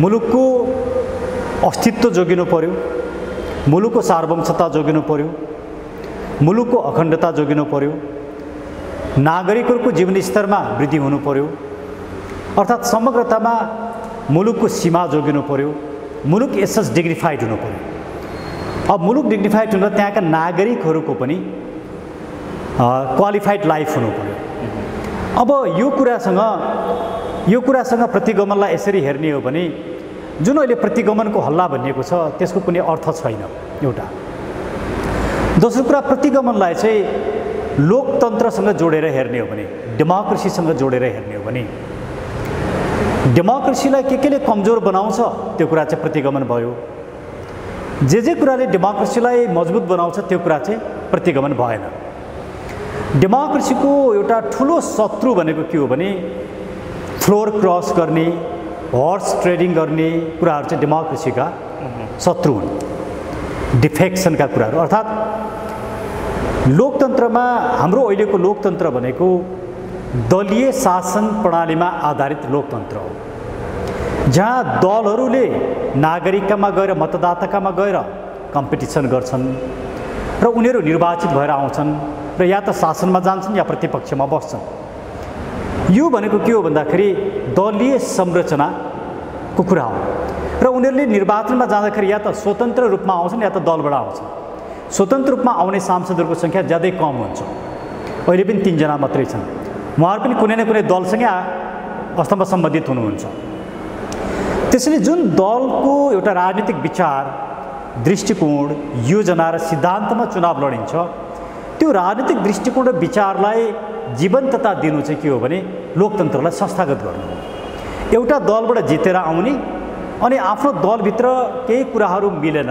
मुलुकको अस्तित्व जोगिनु पर्यो, मुलुकको सार्वभौमता जोगिनु पर्यो, मुलुकको अखण्डता जोगिनु पर्यो, नागरिकहरूको जीवन स्तरमा वृद्धि हुनु पर्यो, अर्थात् समग्रतामा मुलुकको सीमा जोगिनु पर्यो, मुलुक यसस डिग्निफाइड हुनु पर्यो। अब मुलुक डिग्निफाइड हुँदा त्यहाँका नागरिकहरूको पनि क्वालिफाइड लाइफ हुनु पर्यो। अब यो कुरासँग प्रतिगमनलाई यसरी हेर्ने हो भने जुन अहिले प्रतिगमनको हल्ला भनिएको छ त्यसको कुनै अर्थ छैन एउटा। दोस्रो कुरा, प्रतिगमनलाई चाहिँ लोकतन्त्रसँग जोडेर हेर्ने हो भने, डेमोक्रेसीसँग जोडेर हेर्ने हो भने, डेमोक्रेसीलाई केले कमजोर बनाउँछ त्यो कुरा चाहिँ प्रतिगमन भयो। जे कुराले डेमोक्रेसीलाई मजबुत बनाउँछ त्यो कुरा चाहिँ प्रतिगमन भएन। डेमोक्रेसीको एउटा ठुलो शत्रु भनेको के हो भने फ्लोर क्रस गर्ने, हर्स ट्रेडिङ गर्ने कुराहरू चाहिँ डेमोक्रेसीका शत्रु हुन्, डिफेक्सनका कुराहरू। अर्थात् लोकतन्त्रमा हाम्रो अहिलेको लोकतन्त्र भनेको दलीय शासन प्रणालीमा आधारित लोकतन्त्र हो, जहाँ दलहरूले नागरिकमा गएर मतदाताकामा गएर कम्पिटिसन गर्छन् र उनीहरू निर्वाचित भएर आउँछन् र या त शासनमा जान्छन् या प्रतिपक्षमा बस्छन्। यो भनेको के हो भन्दाखेरि दलीय संरचनाको कुरा हो र उनीहरूले निर्वाचनमा जाँदाखेरि या त स्वतन्त्र रूपमा आउँछन् या त दलबाट आउँछन्। स्वतन्त्र रूपमा आउने सांसदहरूको सङ्ख्या ज्यादै कम हुन्छ, अहिले पनि 3 जना मात्रै छन्। उहाँहरू पनि कुनै न कुनै दलसँगै अवस्थामा सम्बन्धित हुनुहुन्छ। त्यसैले जुन दलको एउटा राजनीतिक विचार, दृष्टिकोण, योजना र सिद्धान्तमा चुनाव लडिन्छ, त्यो राजनीतिक दृष्टिकोण र विचारलाई जीवन्तता दिनु चाहिँ के हो भने लोकतन्त्रलाई संस्थागत गर्नु हो। एउटा दलबाट जितेर आउने अनि आफ्नो दलभित्र केही कुराहरू मिलेन,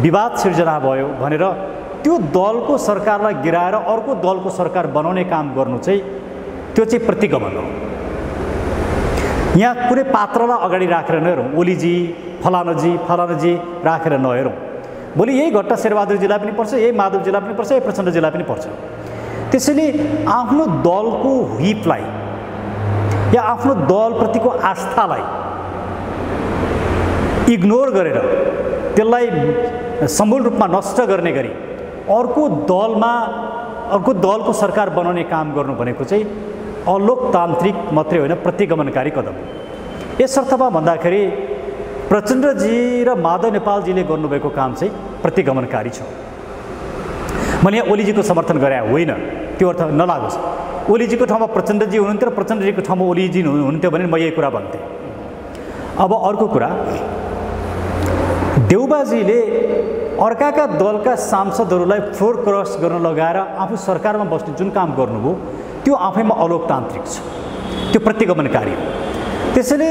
विवाद सिर्जना भयो भनेर त्यो दलको सरकारलाई गिराएर अर्को दलको सरकार बनाउने काम गर्नु चाहिँ त्यो चाहिँ प्रतिगमन हो। यहाँ कुनै पात्रलाई अगाडि राखेर नहेरौँ, ओलीजी फलानाजी राखेर नहेरौँ। भोलि यही घट्टा शेरबहादुरजीलाई पनि पर्छ, यही माधवजीलाई पनि पर्छ, यही प्रचण्डजीलाई पनि पर्छ। त्यसैले आफ्नो दलको हितलाई या आफ्नो दलप्रतिको आस्थालाई इग्नोर गरेर त्यसलाई समूल रूपमा नष्ट गर्ने गरी अर्को दलको सरकार बनाउने काम गर्नु भनेको चाहिँ अलोकतान्त्रिक मात्रै होइन, प्रतिगमनकारी कदम हो। यस अर्थमा भन्दाखेरि प्रचण्डजी र माधव नेपालजीले गर्नुभएको काम चाहिँ प्रतिगमनकारी छ। मैले यहाँ ओलीजीको समर्थन गरे होइन, त्यो अर्थ नलागोस्। ओलीजीको ठाउँमा प्रचण्डजी हुनुहुन्थ्यो र प्रचण्डजीको ठाउँमा ओलीजी हुनुहुन्थ्यो भने म यही कुरा भन्थेँ। अब अर्को कुरा, देउबाजीले अर्काका दलका सांसदहरूलाई फ्लोर क्रस गर्न लगाएर आफू सरकारमा बस्ने जुन काम गर्नुभयो त्यो आफैमा अलोकतान्त्रिक छ, त्यो प्रतिगमनकारी हो। त्यसैले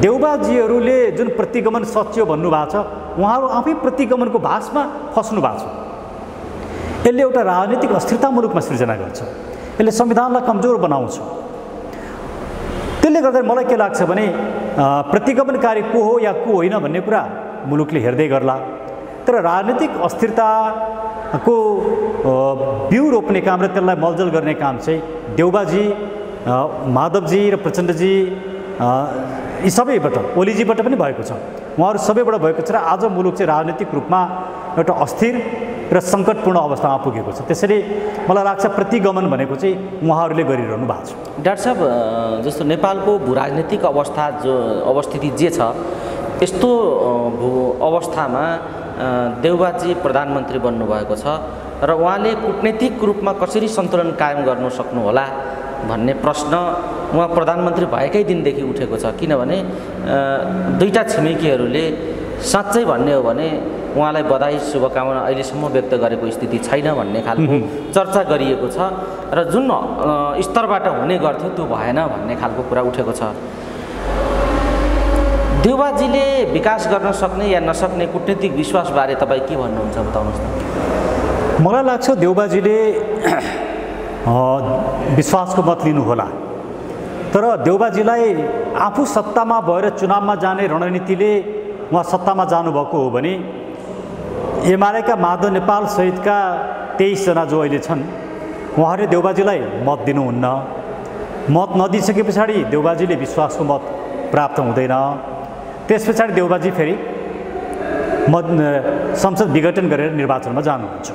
देउबाजीहरूले जुन प्रतिगमन सच्यो भन्नुभएको छ, उहाँहरू आफै प्रतिगमनको भाषमा फस्नु भएको छ। यसले एउटा राजनीतिक अस्थिरता मुलुकमा सिर्जना गर्छ, यसले संविधानलाई कमजोर बनाउँछ। त्यसले गर्दा मलाई के लाग्छ भने प्रतिगमनकारी को हो या को होइन भन्ने कुरा मुलुकले हेर्दै गर्ला। तर राजनीतिक अस्थिरताको बिउ रोप्ने काम र त्यसलाई मलजल गर्ने काम चाहिँ देउबाजी, माधवजी र प्रचण्डजी यी सबैबाट, ओलीजीबाट पनि भएको छ, उहाँहरू सबैबाट भएको छ। र आज मुलुक चाहिँ राजनीतिक रूपमा एउटा अस्थिर र सङ्कटपूर्ण अवस्थामा पुगेको छ। त्यसैले मलाई लाग्छ प्रतिगमन भनेको चाहिँ उहाँहरूले गरिरहनु भएको छ। डाक्टर साहब, जस्तो नेपालको भू राजनीतिक अवस्थिति जे छ, यस्तो अवस्थामा देउबाजी प्रधानमन्त्री बन्नुभएको छ र उहाँले कूटनीतिक रूपमा कसरी सन्तुलन कायम गर्न सक्नुहोला भन्ने प्रश्न उहाँ प्रधानमन्त्री भएकै दिनदेखि उठेको छ। किनभने दुईटा छिमेकीहरूले साँच्चै भन्ने हो भने उहाँलाई बधाई शुभकामना अहिलेसम्म व्यक्त गरेको स्थिति छैन भन्ने खालको चर्चा गरिएको छ र जुन स्तरबाट हुने गर्थ्यो त्यो भएन भन्ने खालको कुरा उठेको छ। देउबाजीले विकास गर्न सक्ने या नसक्ने कूटनीतिक विश्वासबारे तपाईँ के भन्नुहुन्छ, बताउनुहोस् न। मलाई लाग्छ देउबाजीले विश्वासको मत लिनुहोला, तर देउबाजीलाई आफू सत्तामा भएर चुनावमा जाने रणनीतिले उहाँ सत्तामा जानुभएको हो भने एमालेका माधव नेपाल सहितका 23 जना जो अहिले छन् उहाँहरूले देउबाजीलाई मत दिनुहुन्न। मत नदिइसके पछाडि देउबाजीले विश्वासको मत प्राप्त हुँदैन। त्यस पछाडि देउबाजी फेरि संसद विघटन गरेर निर्वाचनमा जानुहुन्छ।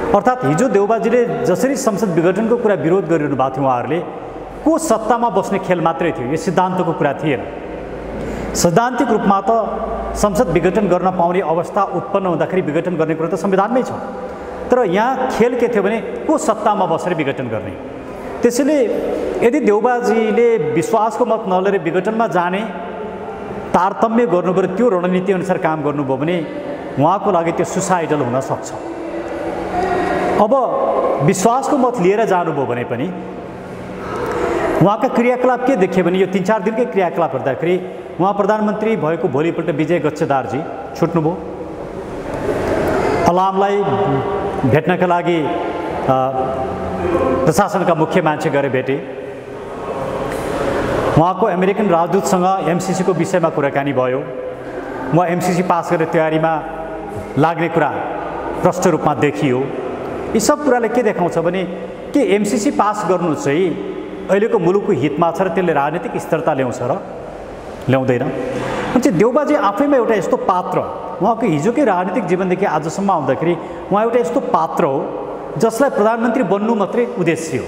अर्थात् हिजो देउबाजीले जसरी संसद विघटनको कुरा विरोध गरिरहनु भएको थियो, उहाँहरूले को सत्तामा बस्ने खेल मात्रै थियो, यो सिद्धान्तको कुरा थिएन। सैद्धान्तिक रूपमा त संसद विघटन गर्न पाउने अवस्था उत्पन्न हुँदाखेरि विघटन गर्ने कुरा त संविधानमै छ, तर यहाँ खेल के थियो भने को सत्तामा बसेर विघटन गर्ने। त्यसैले यदि देउबाजीले विश्वासको मत नलिएर विघटनमा जाने तारतम्य गर्नुभयो, त्यो रणनीति अनुसार काम गर्नुभयो भने उहाँको लागि त्यो सुसाइडल हुन सक्छ। अब विश्वासको मत लिएर जानुभयो भने पनि उहाँका क्रियाकलाप के देखियो भने यो 3-4 दिनकै क्रियाकलाप हेर्दाखेरि उहाँ प्रधानमन्त्री भएको भोलिपल्ट विजय गच्छेदारजी छुट्नुभयो। अलामलाई भेट्नका लागि प्रशासनका मुख्य मान्छे गएर भेटे। उहाँको अमेरिकन राजदूतसँग एमसीसीको विषयमा कुराकानी भयो। उहाँ एमसीसी पास गरेर तयारीमा लाग्ने कुरा प्रष्ट रूपमा देखियो। यी सब कुराले के देखाउँछ भने के एमसीसी पास गर्नु चाहिँ अहिलेको मुलुकको हितमा छ र त्यसले राजनीतिक स्थिरता ल्याउँछ र ल्याउँदैन? अनि देउबाजी आफैमा एउटा यस्तो पात्र, उहाँको हिजोकै राजनीतिक जीवनदेखि आजसम्म आउँदाखेरि उहाँ एउटा यस्तो पात्र हो जसलाई प्रधानमन्त्री बन्नु मात्रै उद्देश्य हो।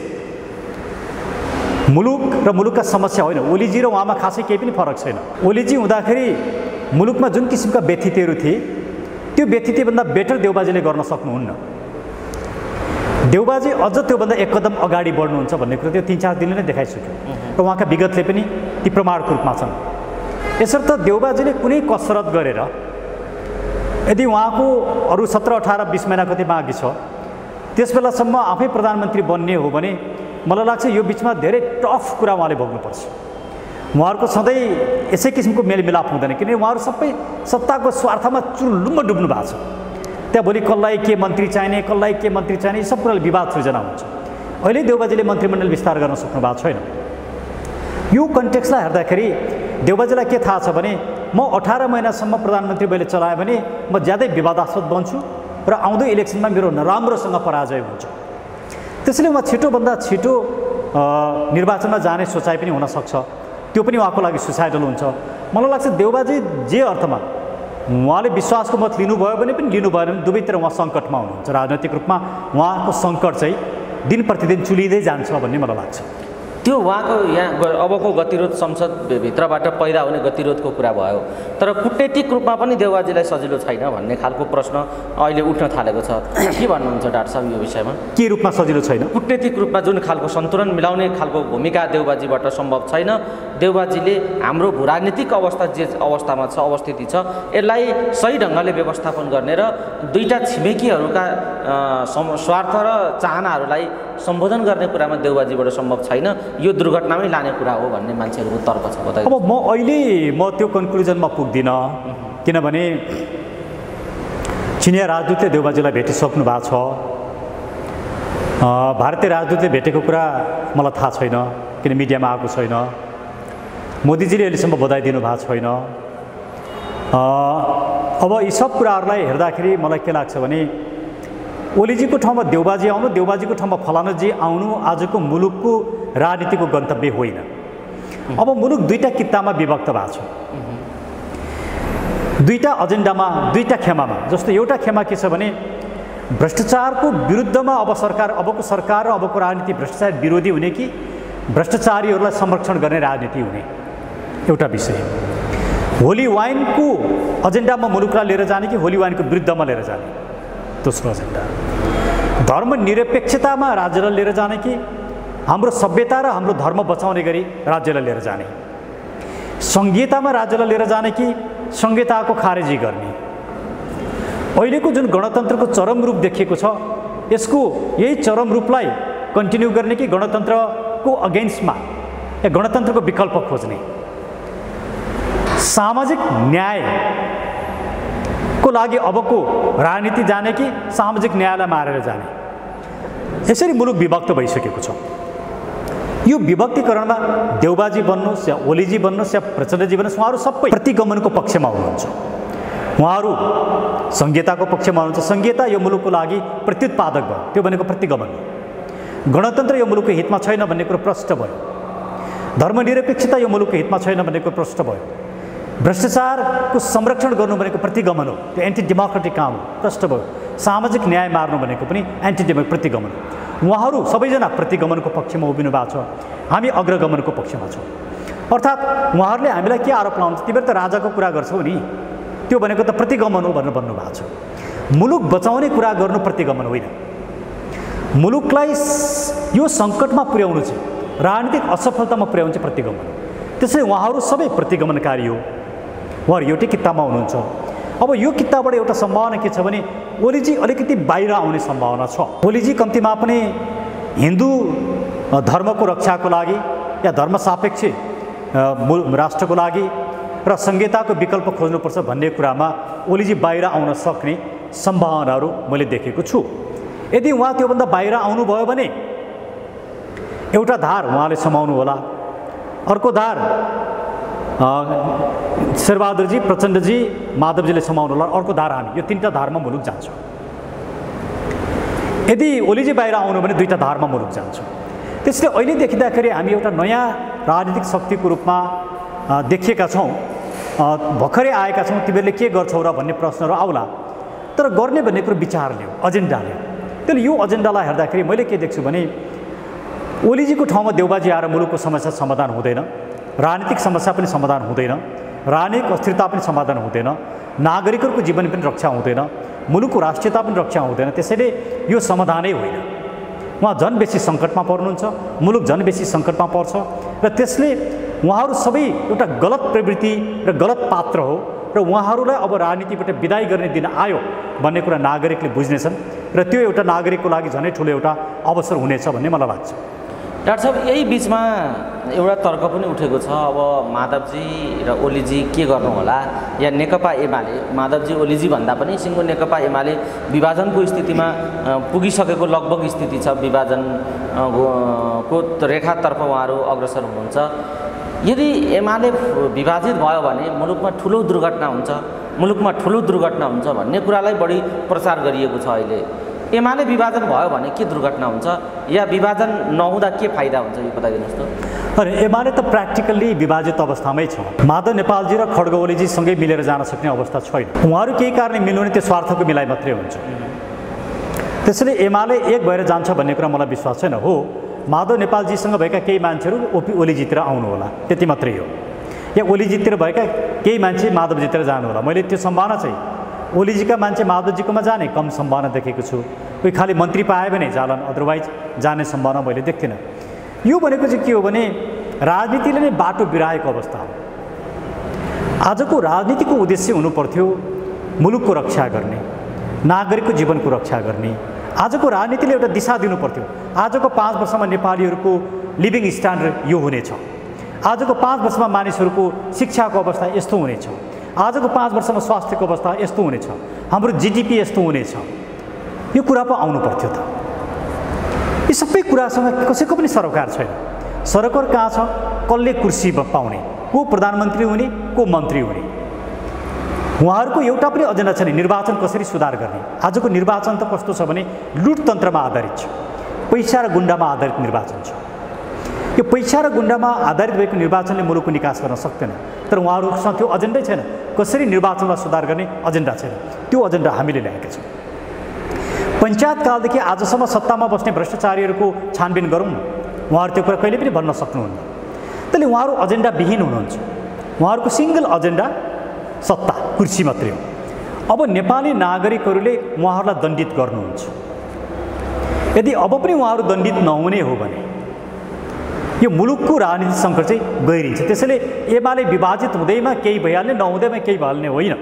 मुलुक र मुलुकका समस्या होइन। ओलीजी र उहाँमा खासै केही पनि फरक छैन। ओलीजी हुँदाखेरि मुलुकमा जुन किसिमका व्यथितिहरू थिए त्यो व्यथितिभन्दा बेटर देउबाजीले गर्न सक्नुहुन्न। देउबाजी अझ त्योभन्दा एक कदम अगाडि बढ्नुहुन्छ भन्ने कुरो त्यो 3-4 दिनले नै देखाइसक्यो र उहाँका विगतले पनि ती प्रमाणको रूपमा छन्। यसर्थ देउबाजीले कुनै कसरत गरेर यदि उहाँको अरू 17, 18, 20 महिना कति बाँकी छ त्यस बेलासम्म आफै प्रधानमन्त्री बन्ने हो भने मलाई लाग्छ यो बिचमा धेरै टफ कुरा उहाँले भोग्नुपर्छ। उहाँहरूको सधैँ यसै किसिमको मेलमिलाप हुँदैन किनभने उहाँहरू सबै सत्ताको स्वार्थमा चुरुलुम्म डुब्नु भएको छ। त्यहाँ भोलि कसलाई के मन्त्री चाहिने, कसलाई के मन्त्री चाहिने, यी सब कुराले विवाद सृजना हुन्छ। अहिले देउबाजीले मन्त्रीमण्डल विस्तार गर्न सक्नु भएको छैन। यो कन्टेक्स्टलाई हेर्दाखेरि देउबाजीलाई के थाहा छ भने म 18 महिनासम्म प्रधानमन्त्री मैले चलाएँ भने म ज्यादै विवादास्पद बन्छु र आउँदो इलेक्सनमा मेरो राम्रोसँग पराजय हुन्छ। त्यसैले उहाँ छिटोभन्दा छिटो निर्वाचनमा जाने सोचाइ पनि हुनसक्छ। त्यो पनि उहाँको लागि सुसाइडल हुन्छ। मलाई लाग्छ देउबाजी जे अर्थमा उहाँले विश्वासको मत लिनुभयो भने पनि लिनु भएन भने दुवैतिर उहाँ सङ्कटमा हुनुहुन्छ। राजनैतिक रूपमा उहाँको सङ्कट चाहिँ दिन प्रतिदिन चुलिँदै जान्छ भन्ने मलाई लाग्छ। त्यो उहाँको यहाँ अबको गतिरोध संसद भित्रबाट पैदा हुने गतिरोधको कुरा भयो, तर कूटनीतिक रूपमा पनि देउबाजीलाई सजिलो छैन भन्ने खालको प्रश्न अहिले उठ्न थालेको छ। के भन्नुहुन्छ डाक्टर साहब यो विषयमा? के रूपमा सजिलो छैन? कूटनीतिक रूपमा जुन खालको सन्तुलन मिलाउने खालको भूमिका देउबाजीबाट सम्भव छैन। देउबाजीले हाम्रो राजनीतिक अवस्था जे अवस्थामा छ, अवस्थिति छ, यसलाई सही ढङ्गले व्यवस्थापन गर्ने र दुईटा छिमेकीहरूका स्वार्थ र चाहनाहरूलाई सम्बोधन गर्ने कुरामा देउबाजीबाट सम्भव छैन। यो दुर्घटनामै लाने कुरा हो भन्ने मान्छेहरूको तर्क छ। बताइ अब म त्यो कन्क्लुजनमा पुग्दिनँ किनभने चिनिया राजदूतले देउबाजीलाई भेटिसक्नु भएको छ। भारतीय राजदूतले भेटेको कुरा मलाई थाहा छैन किन मिडियामा आएको छैन। मोदीजीले अहिलेसम्म बधाई दिनुभएको छैन। अब यी सब कुराहरूलाई हेर्दाखेरि मलाई के लाग्छ भने ओलीजीको ठाउँमा देउबाजी आउनु, देउबाजीको ठाउँमा फलानाजी आउनु आजको मुलुकको राजनीतिको गन्तव्य होइन। अब मुलुक दुईटा कित्तामा विभक्त भएको छ, दुईटा एजेन्डामा, दुईटा खेमामा। जस्तो एउटा खेमा के छ भने भ्रष्टाचारको विरुद्धमा अब अबको सरकार र अबको राजनीति भ्रष्टाचार विरोधी हुने कि भ्रष्टाचारीहरूलाई संरक्षण गर्ने राजनीति हुने एउटा विषय। होली वाइनको एजेन्डामा मुलुकलाई लिएर जाने कि होली वाइनको विरुद्धमा लिएर जाने दोस्रो एजेन्डा। धर्मनिरपेक्षतामा राज्यलाई लिएर जाने कि हाम्रो सभ्यता र हाम्रो धर्म बचाउने गरी राज्यलाई लिएर जाने। संघीयतामा राज्यलाई लिएर जाने कि संघीयताको खारेजी गर्ने। अहिलेको जुन गणतन्त्रको चरम रूप देखिएको छ यसको यही चरम रूपलाई कन्टिन्यू गर्ने कि गणतन्त्रको अगेन्स्टमा या गणतन्त्रको विकल्प खोज्ने। सामाजिक न्यायको लागि अबको राजनीति जाने कि सामाजिक न्यायलाई मारेर जाने। यसरी मुलुक विभक्त भइसकेको छ। यो विभक्तिकरणमा देउबाजी बन्नुहोस् या ओलीजी बन्नुहोस् या प्रचण्डजी बन्नुहोस् उहाँहरू सबै प्रतिगमनको पक्षमा हुनुहुन्छ। उहाँहरू संघीयताको पक्षमा हुनुहुन्छ। संघीयता यो मुलुकको लागि प्रत्युत्पादक भयो, त्यो भनेको प्रतिगमन हो। गणतन्त्र यो मुलुकको हितमा छैन भन्ने कुरो प्रष्ट भयो। धर्मनिरपेक्षता यो मुलुकको हितमा छैन भन्ने कुरो प्रष्ट भयो। भ्रष्टाचारको संरक्षण गर्नु भनेको प्रतिगमन हो, त्यो एन्टी डेमोक्रेटिक काम हो, प्रष्ट भयो। सामाजिक न्याय मार्नु भनेको पनि एन्टी प्रतिगमन हो। उहाँहरू सबैजना प्रतिगमनको पक्षमा उभिनु भएको छ, हामी अग्रगमनको पक्षमा छौँ। अर्थात् उहाँहरूले हामीलाई के आरोप लाउनुहुन्छ, तिमीहरू त राजाको कुरा गर्छौ नि, त्यो भनेको त प्रतिगमन हो भनेर भन्नुभएको छ। मुलुक बचाउने कुरा गर्नु प्रतिगमन होइन। मुलुकलाई यो सङ्कटमा पुर्याउनु चाहिँ, राजनीतिक असफलतामा पुर्याउनु चाहिँ प्रतिगमन। त्यसैले उहाँहरू सबै प्रतिगमनकारी हो। उहाँहरू एउटै कित्तामा हुनुहुन्छ। अब यो कित्ताबाट एउटा सम्भावना के छ भने ओलीजी अलिकति बाहिर आउने सम्भावना छ। ओलीजी कम्तीमा पनि हिन्दू धर्मको रक्षाको लागि या धर्मसापेक्ष राष्ट्रको लागि र संहिताको विकल्प खोज्नुपर्छ भन्ने कुरामा ओलीजी बाहिर आउन सक्ने सम्भावनाहरू मैले देखेको छु। यदि उहाँ त्योभन्दा बाहिर आउनुभयो भने एउटा धार उहाँले समाउनु होला, अर्को धार शेरबहादुरजी, प्रचण्डजी, माधवजीले समाउनु होला, अर्को धार हामी। यो तीनटा धारमा मुलुक जान्छ। यदि ओलीजी बाहिर आउनु भने दुईटा धारमा मुलुक जान्छ। त्यसले अहिले देखिँदाखेरि हामी एउटा नयाँ राजनीतिक शक्तिको रूपमा देखिएका छौँ, भर्खरै आएका छौँ। तिमीहरूले के गर्छौ र भन्ने प्रश्नहरू आउला, तर गर्ने भन्ने कुरो विचार ल्याऊ, एजेन्डा ल्याऊ। त्यसले यो एजेन्डालाई हेर्दाखेरि मैले के देख्छु भने ओलीजीको ठाउँमा देउबाजी आएर मुलुकको समस्या समाधान हुँदैन, राजनीतिक समस्या पनि समाधान हुँदैन, राजनीतिक अस्थिरता पनि समाधान हुँदैन, नागरिकहरूको जीवन पनि रक्षा हुँदैन, मुलुकको राष्ट्रियता पनि रक्षा हुँदैन। त्यसैले यो समाधानै होइन। उहाँ झन् बेसी सङ्कटमा पर्नुहुन्छ, मुलुक झन् बेसी सङ्कटमा पर्छ र त्यसले उहाँहरू सबै एउटा गलत प्रवृत्ति र गलत पात्र हो र उहाँहरूलाई अब राजनीतिबाट विदाई गर्ने दिन आयो भन्ने कुरा नागरिकले बुझ्नेछन् र त्यो एउटा नागरिकको लागि झनै ठुलो एउटा अवसर हुनेछ भन्ने मलाई लाग्छ। डाक्टर साहब, यही बिचमा एउटा तर्क पनि उठेको छ, अब माधवजी र ओलीजी के गर्नु होला, या नेकपा एमाले, माधवजी ओलीजी भन्दा पनि सिङ्गो नेकपा एमाले विभाजनको स्थितिमा पुगिसकेको लगभग स्थिति छ, विभाजनको रेखातर्फ उहाँहरू अग्रसर हुनुहुन्छ। यदि एमाले विभाजित भयो भने मुलुकमा ठुलो दुर्घटना हुन्छ भन्ने कुरालाई बढी प्रचार गरिएको छ अहिले। एमाले विभाजन भयो भने के दुर्घटना हुन्छ या विभाजन नहुँदा के फाइदा हुन्छ, यो बताइदिनुहोस् त। अरे एमाले त प्र्याक्टिकल्ली विभाजित अवस्थामै छ। माधव नेपालजी र खड्ग ओलीजीसँगै मिलेर जान सक्ने अवस्था छैन। उहाँहरू केही कारणले मिल्नु भने त्यो स्वार्थको मिलाइ मात्रै हुन्छ। त्यसैले एमाले एक भएर जान्छ भन्ने कुरा मलाई विश्वास छैन। हो, माधव नेपालजीसँग भएका केही मान्छेहरू ओलीजीतिर आउनु होला, त्यति मात्रै हो। या ओलीजीतिर भएका केही मान्छे माधवजीतिर जानु होला। मैले त्यो सम्भावना चाहिँ ओलीजीका मान्छे माधवजीकोमा जाने कम सम्भावना देखेको छु। कोही खालि मन्त्री पाए भने जालन, अदरवाइज जाने सम्भावना मैले देख्दिनँ। यो भनेको चाहिँ के हो भने राजनीतिले नै बाटो बिराएको अवस्था हो। आजको राजनीतिको उद्देश्य हुनुपर्थ्यो मुलुकको रक्षा गर्ने, नागरिकको जीवनको रक्षा गर्ने। आजको राजनीतिले एउटा दिशा दिनुपर्थ्यो। आजको 5 वर्षमा नेपालीहरूको लिभिङ स्ट्यान्डर्ड यो हुनेछ, आजको 5 वर्षमा मानिसहरूको शिक्षाको अवस्था यस्तो हुनेछ, आजको 5 वर्षमा स्वास्थ्यको अवस्था यस्तो हुनेछ, हाम्रो जिडिपी यस्तो हुनेछ। यो कुरा पो आउनु पर्थ्यो त। यी सबै कुरासँग कसैको पनि सरोकार छैन। सरोकार कहाँ छ? कसले कुर्सी पाउने, को प्रधानमन्त्री हुने, को मन्त्री हुने। उहाँहरूको एउटा पनि एजेन्डा छैन निर्वाचन कसरी सुधार गर्ने। आजको निर्वाचन त कस्तो छ भने लुटतन्त्रमा आधारित छ, पैसा र गुन्डामा आधारित निर्वाचन छ। यो पैसा र गुन्डामा आधारित भएको निर्वाचनले मुलुकको निकास गर्न सक्दैन। तर उहाँहरूसँग त्यो एजेन्डै छैन, कसरी निर्वाचनलाई सुधार गर्ने एजेन्डा छैन। त्यो एजेन्डा हामीले ल्याएका छौँ। पञ्चायत कालदेखि आजसम्म सत्तामा बस्ने भ्रष्टाचारीहरूको छानबिन गरौँ न, उहाँहरू त्यो कुरा कहिले पनि भन्न सक्नुहुन्न। त्यसले उहाँहरू एजेन्डा विहीन हुनुहुन्छ। उहाँहरूको सिङ्गल एजेन्डा सत्ता, कुर्सी मात्रै हो। अब नेपाली नागरिकहरूले उहाँहरूलाई दण्डित गर्नुहुन्छ। यदि अब पनि उहाँहरू दण्डित नहुने हो भने यो मुलुकको राजनीतिक सङ्कट चाहिँ गहिरिन्छ। त्यसैले एमाले विभाजित हुँदैमा केही भइहाल्ने, नहुँदैमा केही भइहाल्ने होइन।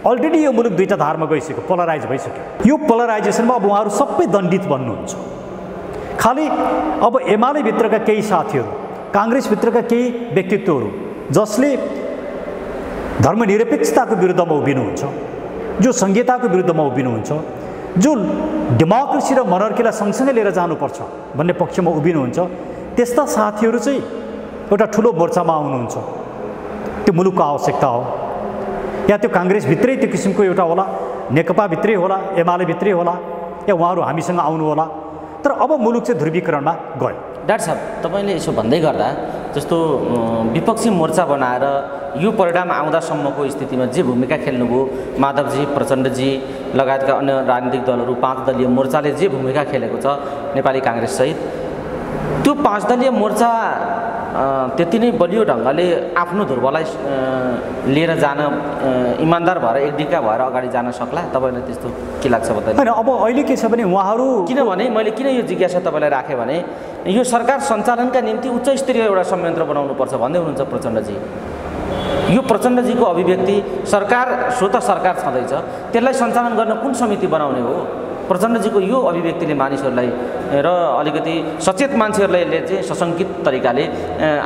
अलरेडी यो मुलुक दुईटा धारमा गइसक्यो, पोलराइज भइसक्यो। यो पोलराइजेसनमा अब उहाँहरू सबै दण्डित बन्नुहुन्छ। खालि अब एमाले भित्रका केही साथीहरू, काङ्ग्रेसभित्रका केही व्यक्तित्वहरू जसले धर्मनिरपेक्षताको विरुद्धमा उभिनुहुन्छ, जो संहिताको विरुद्धमा उभिनुहुन्छ, जो डेमोक्रेसी र मोनर्कीलाई सँगसँगै लिएर जानुपर्छ भन्ने पक्षमा उभिनुहुन्छ, त्यस्ता साथीहरू चाहिँ एउटा ठुलो मोर्चामा आउनुहुन्छ। त्यो मुलुकको आवश्यकता हो। या त्यो काङ्ग्रेसभित्रै त्यो किसिमको एउटा होला, नेकपाभित्रै होला, एमालेभित्रै होला, या उहाँहरू हामीसँग आउनु होला। तर अब मुलुक चाहिँ ध्रुवीकरणमा गयो। डाक्टर साहब, तपाईँले यसो भन्दै गर्दा जस्तो विपक्षी मोर्चा बनाएर यो परिणाम आउँदासम्मको स्थितिमा जे भूमिका खेल्नुभयो माधवजी, प्रचण्डजी लगायतका अन्य राजनीतिक दलहरू, 5 दलीय मोर्चाले जे भूमिका खेलेको छ नेपाली काङ्ग्रेससहित, त्यो 5 दलीय मोर्चा त्यति नै बलियो ढङ्गले आफ्नो ध्रुवलाई लिएर जान इमान्दार भएर एकडिका भएर अगाडि जान सक्ला? तपाईँलाई त्यस्तो के लाग्छ बताइदिनु। होइन, अब अहिले के छ भने उहाँहरू, किनभने मैले किन यो जिज्ञासा तपाईँलाई राखेँ भने यो सरकार सञ्चालनका निम्ति उच्च स्तरीय एउटा संयन्त्र बनाउनुपर्छ भन्दै हुनुहुन्छ प्रचण्डजी। यो प्रचण्डजीको अभिव्यक्ति सरकार स्वतः सरकार छँदैछ, त्यसलाई सञ्चालन गर्न कुन समिति बनाउने हो? प्रचण्डजीको यो अभिव्यक्तिले मानिसहरूलाई र अलिकति सचेत मान्छेहरूलाई चाहिँ सशङ्कित तरिकाले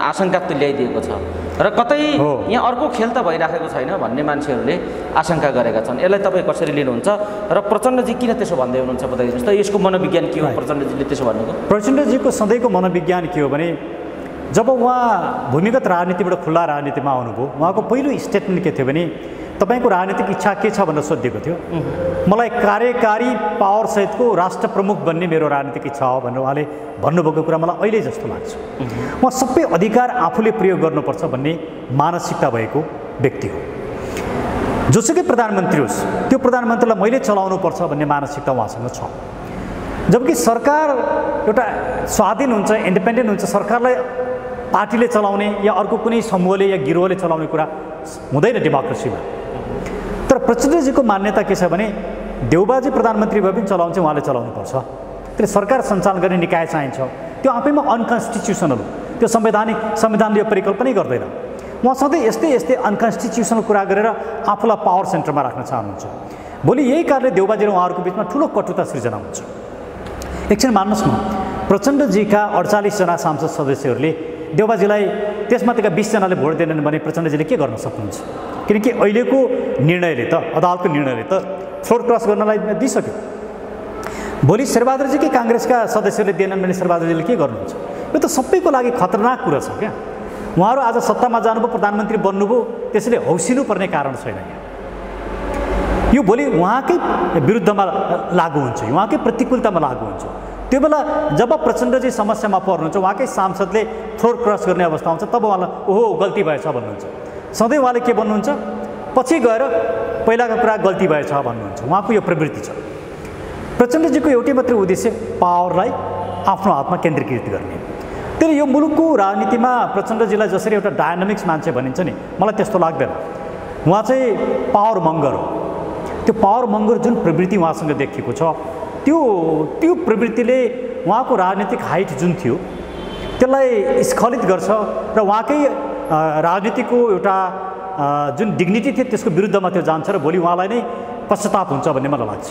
आशंका तुल्याइदिएको छ र कतै यहाँ अर्को खेल त भइराखेको छैन भन्ने मान्छेहरूले आशंका गरेका छन्। यसलाई तपाईँ कसरी लिनुहुन्छ र प्रचण्डजी किन त्यसो भन्दै हुनुहुन्छ बताइदिनुहोस् त। यसको मनोविज्ञान के हो प्रचण्डजीले त्यसो भन्नुको? प्रचण्डजीको सधैँको मनोविज्ञान के हो भने जब उहाँ भूमिगत राजनीतिबाट खुल्ला राजनीतिमा आउनुभयो, उहाँको पहिलो स्टेटमेन्ट के थियो भने तपाईँको राजनीतिक इच्छा के छ भनेर सोधिएको थियो। मलाई कार्यकारी पावर सहितको राष्ट्र प्रमुख बन्ने मेरो राजनीतिक इच्छा हो भनेर उहाँले भन्नुभएको कुरा मलाई अहिले जस्तो लाग्छ। उहाँ सबै अधिकार आफूले प्रयोग गर्नुपर्छ भन्ने मानसिकता भएको व्यक्ति हो। जोसुकै प्रधानमन्त्री होस् त्यो प्रधानमन्त्रीलाई मैले चलाउनुपर्छ भन्ने मानसिकता उहाँसँग छ। जबकि सरकार एउटा स्वाधीन हुन्छ, इन्डिपेन्डेन्ट हुन्छ, सरकारलाई पार्टीले चलाउने या अर्को कुनै समूहले या गिरोहले चलाउने कुरा हुँदैन डेमोक्रेसीमा। तर प्रचण्डजीको मान्यता के छ भने देउबाजी प्रधानमन्त्री भए पनि चलाउनु चाहिँ उहाँले चलाउनुपर्छ। त्यसले सरकार सञ्चालन गर्ने निकाय चाहिन्छ। त्यो आफैमा अनकन्स्टिट्युसनल हो, त्यो संविधानले यो परिकल्पनै गर्दैन। उहाँ सधैँ यस्तै अनकन्स्टिट्युसनल कुरा गरेर आफूलाई पावर सेन्टरमा राख्न चाहनुहुन्छ। भोलि यही कारणले देउबाजी र उहाँहरूको बिचमा ठुलो कटुता सृजना हुन्छ। एकछिन मान्नुहोस् न, प्रचण्डजीका 48 जना सांसद सदस्यहरूले देउबाजीलाई त्यसमाथिका 20 जनाले भोट दिएनन् भने प्रचण्डजीले के गर्न सक्नुहुन्छ? किनकि अहिलेको निर्णयले त, अदालतको निर्णयले त फ्लोर क्रस गर्नलाई दिइसक्यो। भोलि शेरबहादुरजीकै काङ्ग्रेसका सदस्यहरूले दिएनन् भने शेरबहादुरजीले के गर्नुहुन्छ? यो त सबैको लागि खतरनाक कुरा छ क्या। उहाँहरू आज सत्तामा जानुभयो, प्रधानमन्त्री बन्नुभयो, त्यसैले हौसिनु पर्ने कारण छैन यहाँ। यो भोलि उहाँकै विरुद्धमा लागू हुन्छ, उहाँकै प्रतिकूलतामा लागू हुन्छ। त्यो बेला जब प्रचण्डजी समस्यामा पर्नुहुन्छ, उहाँकै सांसदले फ्लोर क्रस गर्ने अवस्था हुन्छ, तब उहाँलाई ओहो गल्ती भएछ भन्नुहुन्छ। सधैँ उहाँले के भन्नुहुन्छ? पछि गएर पहिलाको कुरा गल्ती भएछ भन्नुहुन्छ। उहाँको यो प्रवृत्ति छ। प्रचण्डजीको एउटै मात्रै उद्देश्य पावरलाई आफ्नो हातमा केन्द्रीकृत गर्ने। त्यसले यो मुलुकको राजनीतिमा प्रचण्डजीलाई जसरी एउटा डायनामिक्स मान्छे भनिन्छ नि, मलाई त्यस्तो लाग्दैन। उहाँ चाहिँ पावर मङ्गर हो। त्यो पावर मङ्गर जुन प्रवृत्ति उहाँसँग देखिएको छ, त्यो प्रवृत्तिले उहाँको राजनीतिक हाइट जुन थियो त्यसलाई स्खलित गर्छ र उहाँकै राजनीतिको एउटा जुन डिग्निटी थियो त्यसको विरुद्धमा त्यो जान्छ र भोलि उहाँलाई नै पश्चाताप हुन्छ भन्ने मलाई लाग्छ।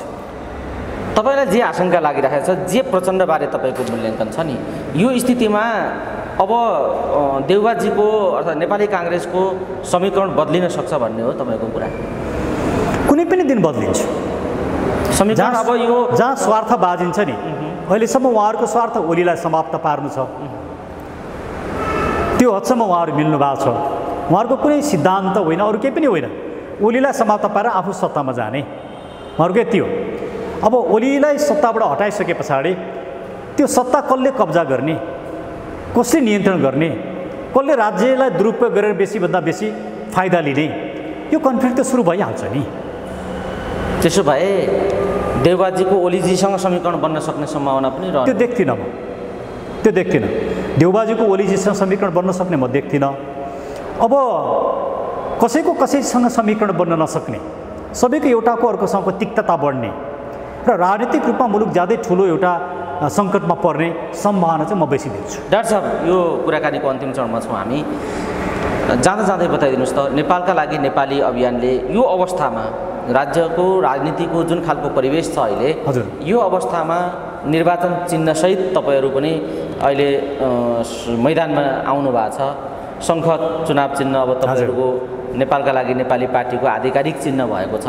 तपाईँलाई जे आशंका लागिरहेको छ, जे प्रचण्डबारे तपाईँको मूल्याङ्कन छ नि, यो स्थितिमा अब देउबाजीको अर्थात् नेपाली काङ्ग्रेसको समीकरण बदलिन सक्छ भन्ने हो तपाईँको कुरा? कुनै पनि दिन बदलिन्छ समीकरण। अब यो जहाँ स्वार्थ बाजिन्छ नि, अहिलेसम्म उहाँहरूको स्वार्थ ओलीलाई समाप्त पार्नु छ, त्यो हदसम्म उहाँहरू मिल्नु भएको छ। उहाँहरूको कुनै सिद्धान्त होइन, अरू केही पनि होइन, ओलीलाई समाप्त पारेर आफू सत्तामा जाने, उहाँहरूको यति हो। अब ओलीलाई सत्ताबाट हटाइसके पछाडि त्यो सत्ता कसले कब्जा गर्ने, कसले नियन्त्रण गर्ने, कसले राज्यलाई दुरुपयोग गरेर बेसीभन्दा बेसी फाइदा लिने, यो कन्फ्लिक्ट त सुरु भइहाल्छ नि। त्यसो भए देउबाजीको ओलीजीसँग समीकरण बन्न सक्ने सम्भावना पनि रहन्छ? त्यो देख्दिनँ। देउबाजीको ओलीजीसँग समीकरण बन्न सक्ने म देख्दिनँ। अब कसैसँग समीकरण बन्न नसक्ने, सबैको एउटाको अर्कोसँगको तिक्तता बढ्ने र राजनीतिक रूपमा मुलुक ज्यादै ठुलो एउटा सङ्कटमा पर्ने सम्भावना चाहिँ म बेसी देख्छु। डाक्टर साहब, यो कुराकानीको अन्तिम चरणमा छौँ हामी। जाँदै बताइदिनुहोस् त, नेपालका लागि नेपाली अभियानले यो अवस्थामा राज्यको राजनीतिको जुन खालको परिवेश छ अहिले, हजुर, यो अवस्थामा निर्वाचन चिन्हसहित तपाईँहरू पनि अहिले मैदानमा आउनु भएको छ। सङ्खत चुनाव चिन्ह अब तपाईँहरूको नेपालका लागि नेपाली पार्टीको आधिकारिक चिन्ह भएको छ।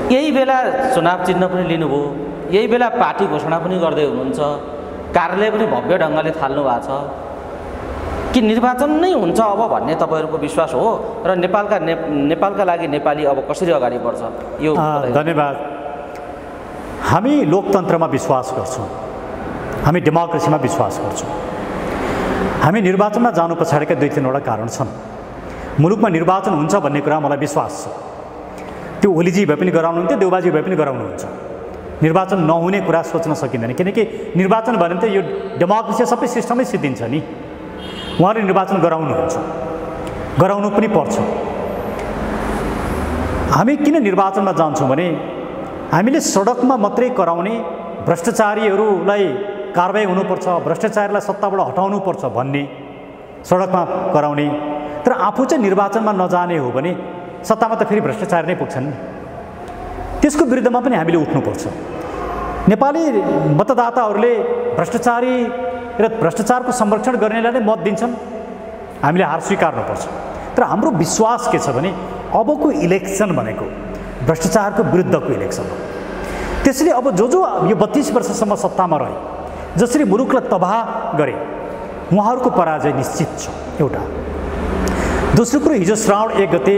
यही बेला चुनाव चिन्ह पनि लिनुभयो, यही बेला पार्टी घोषणा पनि गर्दै हुनुहुन्छ, कार्यालय पनि भव्य ढङ्गले थाल्नु भएको छ। कि निर्वाचन नै हुन्छ अब भन्ने तपाईँहरूको विश्वास हो र नेपालका लागि नेपाली अब कसरी अगाडि बढ्छ? यो धन्यवाद। हामी लोकतन्त्रमा विश्वास गर्छौँ, हामी डेमोक्रेसीमा विश्वास गर्छौँ। हामी निर्वाचनमा जानु पछाडिका 2-3वटा कारण छन्। मुलुकमा निर्वाचन हुन्छ भन्ने कुरा मलाई विश्वास छ। त्यो ओलीजी भए पनि गराउनुहुन्थ्यो, देउबाजी भए पनि गराउनुहुन्छ। निर्वाचन नहुने कुरा सोच्न सकिँदैन, किनकि निर्वाचन भन्यो भने त यो डेमोक्रेसी सबै सिस्टमै सिद्धिन्छ नि। उहाँले निर्वाचन गराउनुहुन्छ, गराउनु पनि पर्छ। हामी किन निर्वाचनमा जान्छौँ भने हामीले सडकमा मात्रै कराउने, भ्रष्टाचारीहरूलाई कारबाही हुनुपर्छ, भ्रष्टाचारीलाई सत्ताबाट हटाउनुपर्छ भन्ने सडकमा कराउने, तर आफू चाहिँ निर्वाचनमा नजाने हो भने सत्तामा त फेरि भ्रष्टाचारी नै पुग्छन् नि। त्यसको विरुद्धमा पनि हामीले उठ्नुपर्छ। नेपाली मतदाताहरूले भ्रष्टाचारी र भ्रष्टाचारको संरक्षण गर्नेलाई नै मत दिन्छन्, हामीले हार स्वीकार्नुपर्छ। तर हाम्रो विश्वास के छ भने अबको इलेक्सन भनेको भ्रष्टाचारको विरुद्धको इलेक्सन हो। त्यसैले अब जो यो 32 वर्षसम्म सत्तामा रहे, जसरी मुलुकलाई तबाह गरे, उहाँहरूको पराजय निश्चित छ। एउटा दोस्रो कुरो, हिजो श्रावण 1 गते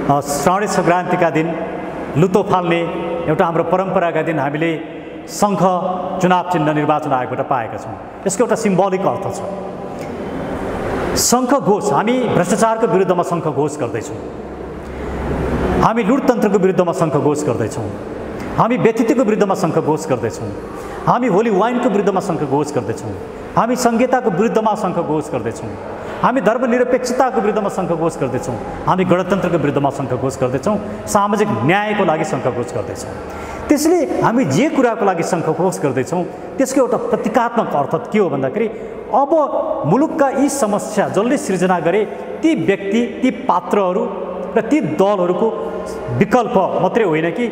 श्रावणी सङ्क्रान्तिका दिन लुतो फाल्ने एउटा हाम्रो परम्पराका दिन हामीले शङ्ख चुनाव चिन्ह निर्वाचन आयोगबाट पाएका छौँ। यसको एउटा सिम्बोलिक अर्थ छ। शङ्ख घोष, हामी भ्रष्टाचारको विरुद्धमा शङ्ख घोष गर्दैछौँ, हामी लुटतन्त्रको विरुद्धमा शङ्ख घोष गर्दैछौँ, हामी व्यथितिको विरुद्धमा शङ्ख घोष गर्दैछौँ, हामी होली वाइनको विरुद्धमा शङ्ख घोष गर्दैछौँ, हामी संहिताको विरुद्धमा शङ्ख घोष गर्दैछौँ, हामी धर्मनिरपेक्षताको विरुद्धमा शङ्ख घोष गर्दैछौँ, हामी गणतन्त्रको विरुद्धमा शङ्ख घोष गर्दैछौँ, सामाजिक न्यायको लागि शङ्ख घोष गर्दैछौँ। त्यसले हामी जे कुराको लागि शङ्ख घोष गर्दैछौँ त्यसको एउटा प्रतीकात्मक अर्थ के हो भन्दाखेरि अब मुलुकका यी समस्या जसले सृजना गरे ती व्यक्ति, ती पात्रहरू र ती दलहरूको विकल्प मात्रै होइन कि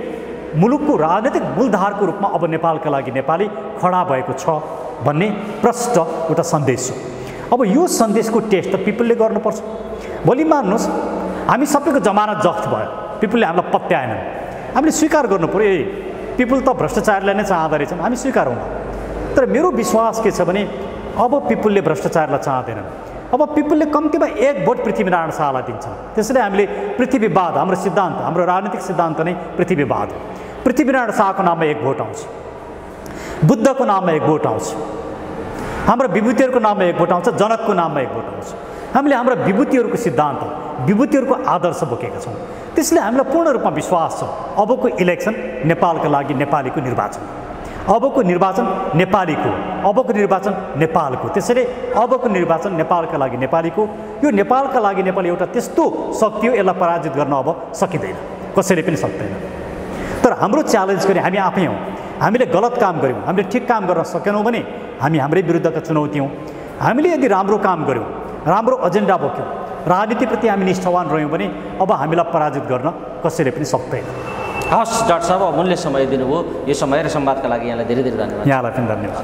मुलुकको राजनीतिक मूलधारको रूपमा अब नेपालका लागि नेपाली खडा भएको छ भन्ने प्रष्ट एउटा सन्देश हो। अब यो सन्देशको टेस्ट त पिपलले गर्नुपर्छ। भोलि मान्नुहोस् हामी सबैको जमानत जफ्त भयो, पिपलले हामीलाई पत्याएनन्, हामीले स्वीकार गर्नु पर्यो, ए पिपल त भ्रष्टाचारलाई नै चाहँदो रहेछन्, हामी स्वीकारौँ। तर मेरो विश्वास के छ भने अब पिपलले भ्रष्टाचारलाई चाहँदैनन्। अब पिपलले कम्तीमा 1 भोट पृथ्वीनारायण शाहलाई दिन्छन्। त्यसैले हामीले पृथ्वीवाद, हाम्रो सिद्धान्त, हाम्रो राजनीतिक सिद्धान्त नै पृथ्वीवाद हो। पृथ्वीनारायण शाहको नाममा 1 भोट आउँछ, बुद्धको नाममा 1 भोट आउँछ, हाम्रो विभूतिहरूको नाममा 1 भोट आउँछ, जनकको नाममा 1 भोट आउँछ। हामीले हाम्रा विभूतिहरूको सिद्धान्त, विभूतिहरूको आदर्श बोकेका छौँ। त्यसले हामीलाई पूर्ण रूपमा विश्वास छ अबको इलेक्सन नेपालका लागि नेपालीको निर्वाचन, अबको निर्वाचन नेपालीको, अबको निर्वाचन नेपालको। त्यसैले अबको निर्वाचन नेपालका लागि नेपालीको। यो नेपालका लागि नेपाली एउटा त्यस्तो शक्ति हो, यसलाई पराजित गर्न अब सकिँदैन, कसैले पनि सक्दैन। तर हाम्रो च्यालेन्ज गर्ने हामी आफै हौँ। हामीले गलत काम गऱ्यौँ, हामीले ठिक काम गर्न सकेनौँ भने हामी हाम्रै विरुद्धका चुनौती हौँ। हामीले यदि राम्रो काम गऱ्यौँ, राम्रो एजेन्डा बोक्यौँ, राजनीतिप्रति हामी निष्ठावान रह्यौँ भने अब हामीलाई पराजित गर्न कसैले पनि सक्दैन। हस् डाक्टर साहब, अमूल्य समय दिनुभयो। यो समय र संवादका लागि यहाँलाई धेरै धेरै धन्यवाद। यहाँलाई पनि धन्यवाद।